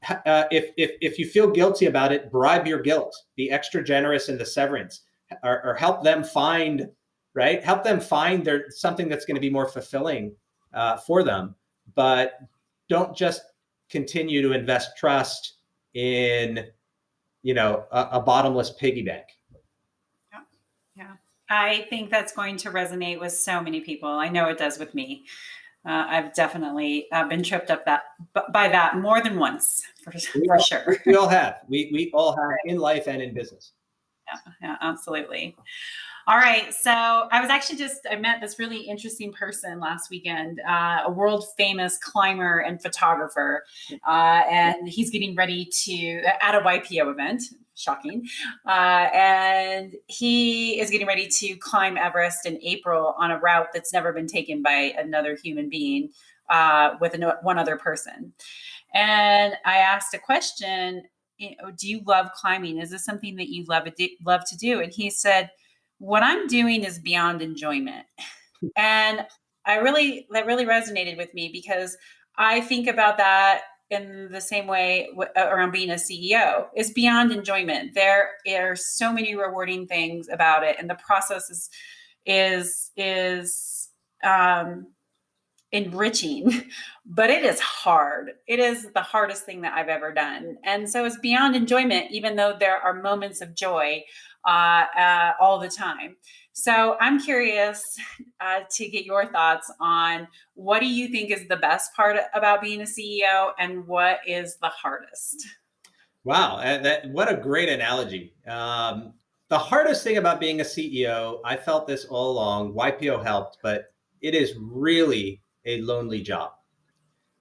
If you feel guilty about it, bribe your guilt, be extra generous in the severance, or help them find, right? Help them find something that's going to be more fulfilling for them, but don't just continue to invest trust in, a bottomless piggy bank. Yeah. I think that's going to resonate with so many people. I know it does with me. I've definitely been tripped up by that more than once, for sure. We all have. We all have in life and in business. Yeah, absolutely. All right. So I met this really interesting person last weekend, a world famous climber and photographer. And he's getting ready at a YPO event, shocking. And he is getting ready to climb Everest in April on a route that's never been taken by another human being with one other person. And I asked a question, do you love climbing? Is this something that you love to do? And he said, what I'm doing is beyond enjoyment. And that really resonated with me, because I think about that in the same way around being a CEO is beyond enjoyment. There are so many rewarding things about it, and the process is enriching, but it is hard. It is the hardest thing that I've ever done. And so it's beyond enjoyment, even though there are moments of joy all the time. So I'm curious to get your thoughts on what do you think is the best part about being a CEO and what is the hardest? Wow, what a great analogy. The hardest thing about being a CEO, I felt this all along. YPO helped, but it is really a lonely job.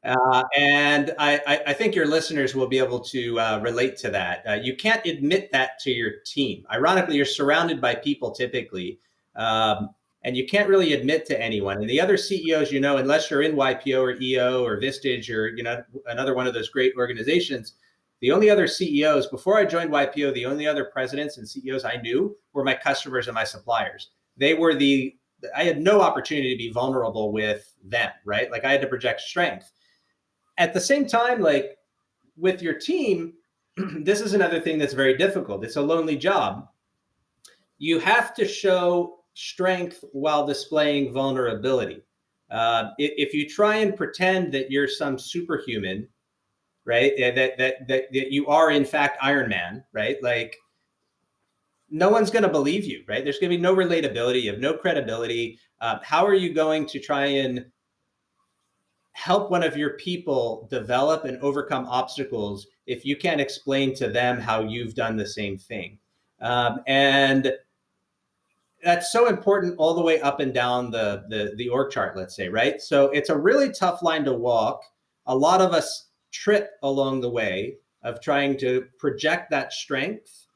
And I think your listeners will be able to relate to that. You can't admit that to your team. Ironically, you're surrounded by people typically, and you can't really admit to anyone. And the other CEOs, unless you're in YPO or EO or Vistage or another one of those great organizations, the only other CEOs before I joined YPO, the only other presidents and CEOs I knew were my customers and my suppliers. I had no opportunity to be vulnerable with them, right? Like I had to project strength. At the same time, like with your team, this is another thing that's very difficult. It's a lonely job. You have to show strength while displaying vulnerability. If you try and pretend that you're some superhuman, right, that you are in fact Iron Man, right, like no one's going to believe you, right? There's going to be no relatability, you have no credibility. How are you going to try and help one of your people develop and overcome obstacles if you can't explain to them how you've done the same thing? And that's so important all the way up and down the org chart, let's say, right? So it's a really tough line to walk. A lot of us trip along the way of trying to project that strength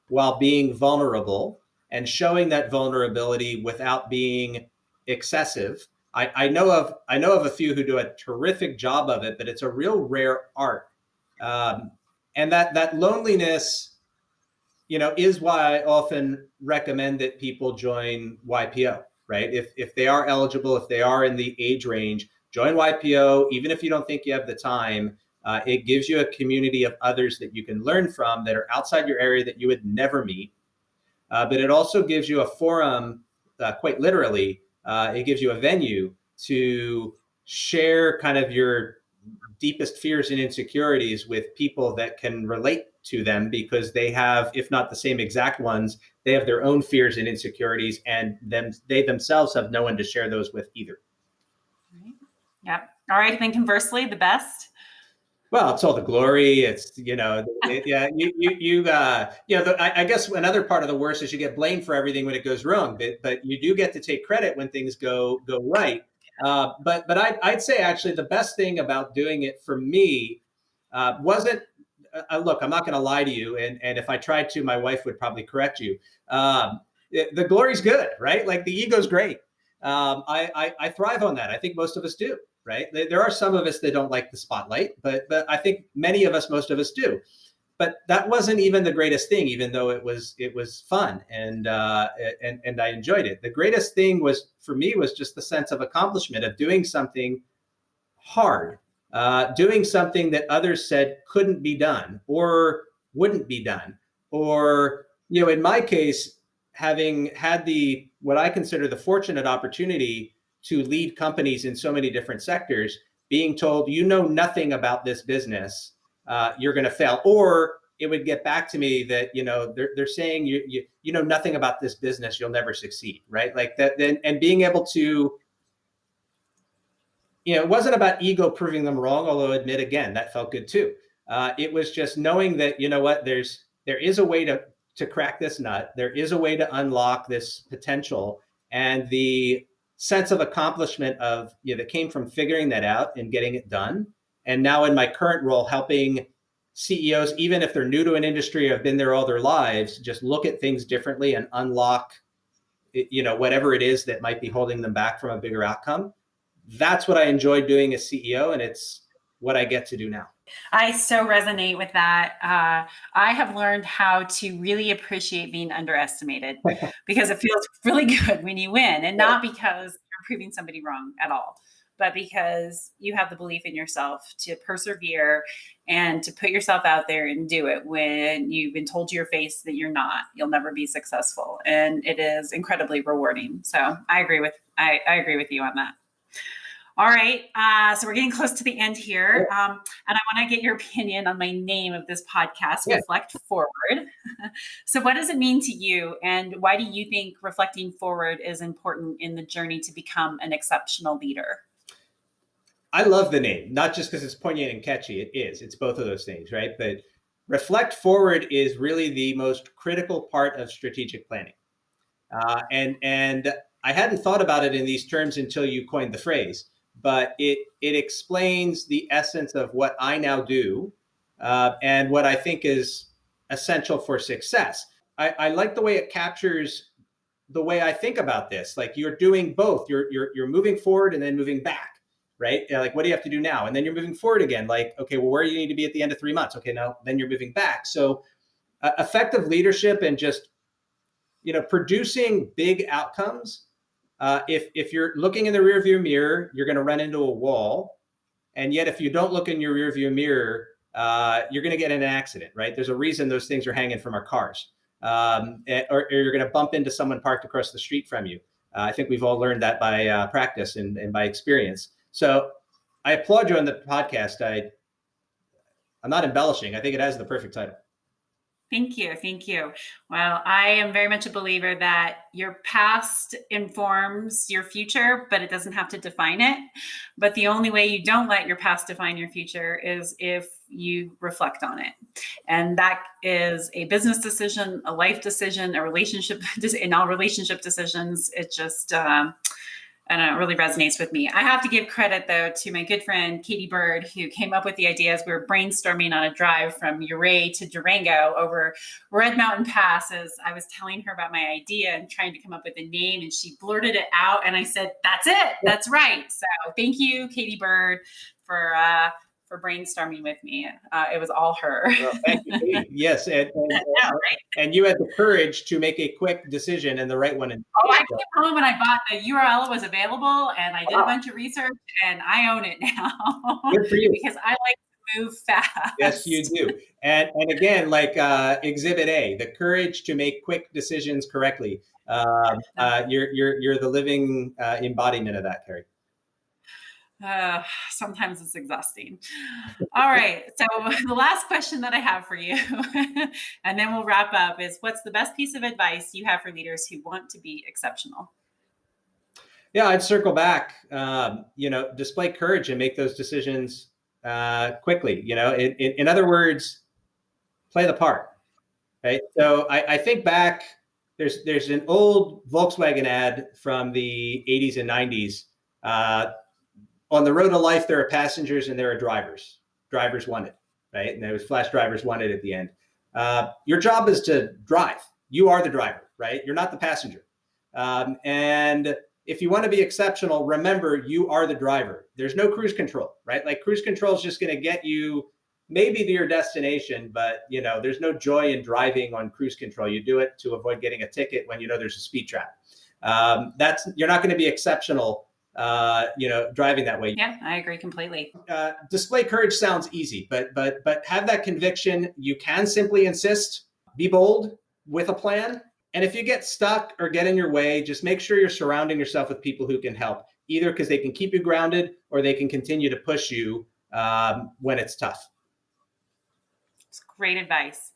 while being vulnerable and showing that vulnerability without being excessive. I know of a few who do a terrific job of it, but it's a real rare art. And that loneliness, is why I often recommend that people join YPO, right? If they are eligible, if they are in the age range, join YPO, even if you don't think you have the time. It gives you a community of others that you can learn from that are outside your area that you would never meet. But it also gives you a forum, quite literally, it gives you a venue to share kind of your deepest fears and insecurities with people that can relate to them because they have, if not the same exact ones, they have their own fears and insecurities, and they themselves have no one to share those with either. Right. Yep. All right. Then conversely, the best. Well, it's all the glory. It's yeah. I guess another part of the worst is you get blamed for everything when it goes wrong, but you do get to take credit when things go right. But I'd say actually the best thing about doing it for me wasn't. Look, I'm not going to lie to you, and if I tried to, my wife would probably correct you. The glory's good, right? Like the ego's great. I thrive on that. I think most of us do, right? There are some of us that don't like the spotlight, but I think many of us, most of us do. But that wasn't even the greatest thing, even though it was fun and I enjoyed it. The greatest thing was for me was just the sense of accomplishment of doing something hard, doing something that others said couldn't be done or wouldn't be done, or in my case, having had the what I consider the fortunate opportunity to lead companies in so many different sectors, being told you know nothing about this business, you're going to fail, or it would get back to me that they're saying you know nothing about this business, you'll never succeed, right? Like that, then, and being able to it wasn't about ego proving them wrong, although I admit again that felt good too. It was just knowing that what there is a way to crack this nut. There is a way to unlock this potential, and the sense of accomplishment of that came from figuring that out and getting it done. And now in my current role, helping CEOs, even if they're new to an industry or have been there all their lives, just look at things differently and unlock whatever it is that might be holding them back from a bigger outcome. That's what I enjoyed doing as CEO, and it's what I get to do now. I so resonate with that. I have learned how to really appreciate being underestimated because it feels really good when you win, and not because you're proving somebody wrong at all. but because you have the belief in yourself to persevere and to put yourself out there and do it when you've been told to your face that you'll never be successful. And it is incredibly rewarding. So I agree with you on that. All right. So we're getting close to the end here. And I want to get your opinion on my name of this podcast, Yeah. Reflect Forward. So what does it mean to you? And why do you think reflecting forward is important in the journey to become an exceptional leader? I love the name, not just because it's poignant and catchy. It is. It's both of those things, right? But reflect forward is really the most critical part of strategic planning. And I hadn't thought about it in these terms until you coined the phrase, but it explains the essence of what I now do and what I think is essential for success. I like the way it captures the way I think about this. Like you're doing both. You're moving forward and then moving back, right? Like what do you have to do now? And then you're moving forward again. Like, okay, well, where do you need to be at the end of 3 months? Okay, now then you're moving back. So effective leadership and just producing big outcomes. If you're looking in the rearview mirror, you're going to run into a wall. And yet, if you don't look in your rearview mirror, you're going to get in an accident, right? There's a reason those things are hanging from our cars. Or you're going to bump into someone parked across the street from you. I think we've all learned that by practice and by experience. So I applaud you on the podcast. I'm not embellishing. I think it has the perfect title. Thank you. Thank you. Well, I am very much a believer that your past informs your future, but it doesn't have to define it. But the only way you don't let your past define your future is if you reflect on it. And that is a business decision, a life decision, a relationship, in all relationship decisions. It just, and it really resonates with me. I have to give credit, though, to my good friend, Katie Bird, who came up with the ideas. We were brainstorming on a drive from Ouray to Durango over Red Mountain Pass as I was telling her about my idea and trying to come up with a name. And she blurted it out. And I said, that's it. That's right. So thank you, Katie Bird, for brainstorming with me. It was all her. Well, thank you, Katie. Yes. And you had the courage to make a quick decision and the right one. I came home and I bought the URL was available and I did a bunch of research and I own it now. Good for you. Because I like to move fast. Yes, you do. And again, like Exhibit A, the courage to make quick decisions correctly. You're the living embodiment of that, Kerry. Sometimes it's exhausting. All right. So the last question that I have for you, and then we'll wrap up, is what's the best piece of advice you have for leaders who want to be exceptional? Yeah, I'd circle back, display courage and make those decisions quickly. In other words, play the part, right? So I think back, there's an old Volkswagen ad from the 80s and 90s. On the road of life, there are passengers and there are drivers. Drivers wanted, right? And there was flash drivers wanted at the end. Your job is to drive. You are the driver, right? You're not the passenger. And if you want to be exceptional, remember you are the driver. There's no cruise control, right? Like cruise control is just going to get you maybe to your destination, but there's no joy in driving on cruise control. You do it to avoid getting a ticket when there's a speed trap. You're not going to be exceptional driving that way. Yeah, I agree completely. Display courage sounds easy, but have that conviction. You can simply insist, be bold with a plan. And if you get stuck or get in your way, just make sure you're surrounding yourself with people who can help, either because they can keep you grounded or they can continue to push you when it's tough. It's great advice.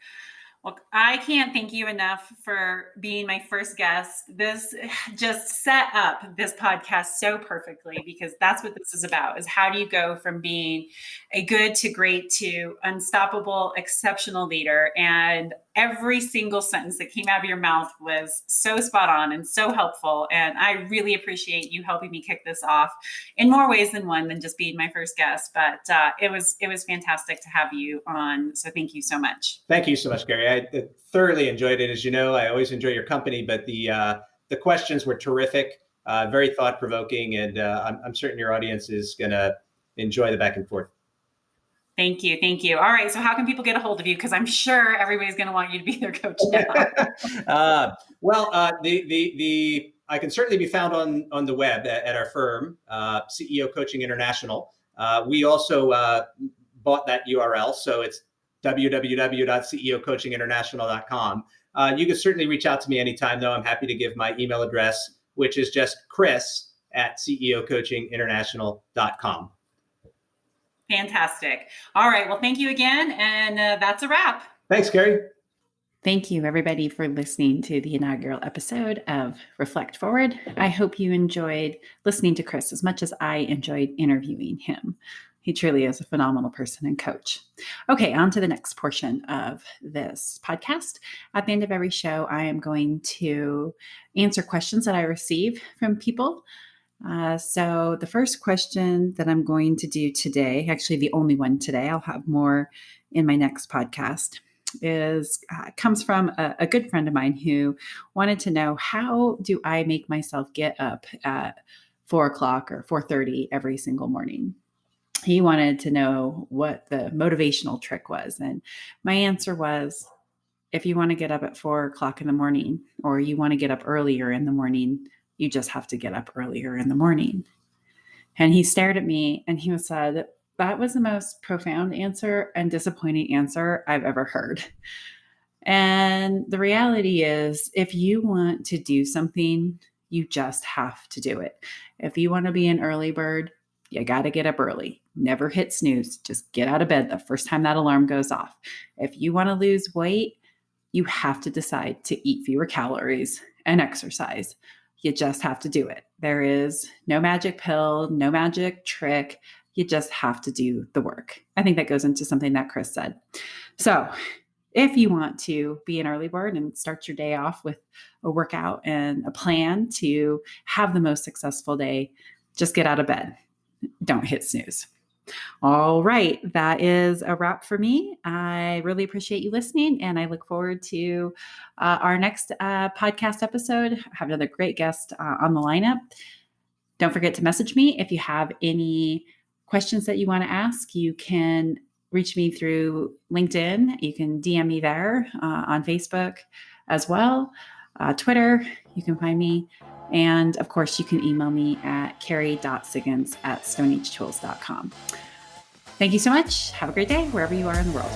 Well, I can't thank you enough for being my first guest. This just set up this podcast so perfectly because that's what this is about, is how do you go from being a good to great to unstoppable, exceptional leader? And every single sentence that came out of your mouth was so spot on and so helpful. And I really appreciate you helping me kick this off in more ways than one than just being my first guest. But it was fantastic to have you on. So thank you so much. Thank you so much, Gary. I thoroughly enjoyed it. As you know, I always enjoy your company, but the questions were terrific, very thought provoking, and I'm certain your audience is going to enjoy the back and forth. Thank you. Thank you. All right. So how can people get a hold of you? Because I'm sure everybody's going to want you to be their coach now. The I can certainly be found on the web at our firm, CEO Coaching International. We also bought that URL, so it's www.ceocoachinginternational.com. You can certainly reach out to me anytime, though. I'm happy to give my email address, which is just chris@ceocoachinginternational.com. Fantastic. All right. Well, thank you again. And that's a wrap. Thanks, Kerry. Thank you, everybody, for listening to the inaugural episode of Reflect Forward. I hope you enjoyed listening to Chris as much as I enjoyed interviewing him. He truly is a phenomenal person and coach. Okay, on to the next portion of this podcast. At the end of every show, I am going to answer questions that I receive from people. So the first question that I'm going to do today, actually the only one today, I'll have more in my next podcast, comes from a good friend of mine who wanted to know, how do I make myself get up at 4 o'clock or 4:30 every single morning? He wanted to know what the motivational trick was. And my answer was, if you want to get up at 4 o'clock in the morning, or you want to get up earlier in the morning, you just have to get up earlier in the morning. And he stared at me and he said, that was the most profound answer and disappointing answer I've ever heard. And the reality is, if you want to do something, you just have to do it. If you want to be an early bird, you got to get up early. Never hit snooze. Just get out of bed the first time that alarm goes off. If you want to lose weight, you have to decide to eat fewer calories and exercise. You just have to do it. There is no magic pill, no magic trick. You just have to do the work. I think that goes into something that Chris said. So if you want to be an early bird and start your day off with a workout and a plan to have the most successful day, just get out of bed. Don't hit snooze. All right. That is a wrap for me. I really appreciate you listening, and I look forward to our next podcast episode. I have another great guest on the lineup. Don't forget to message me if you have any questions that you want to ask. You can reach me through LinkedIn. You can DM me there, on Facebook as well. Twitter, you can find me. And of course, you can email me at kerry.siggins@stoneagetools.com. Thank you so much. Have a great day wherever you are in the world.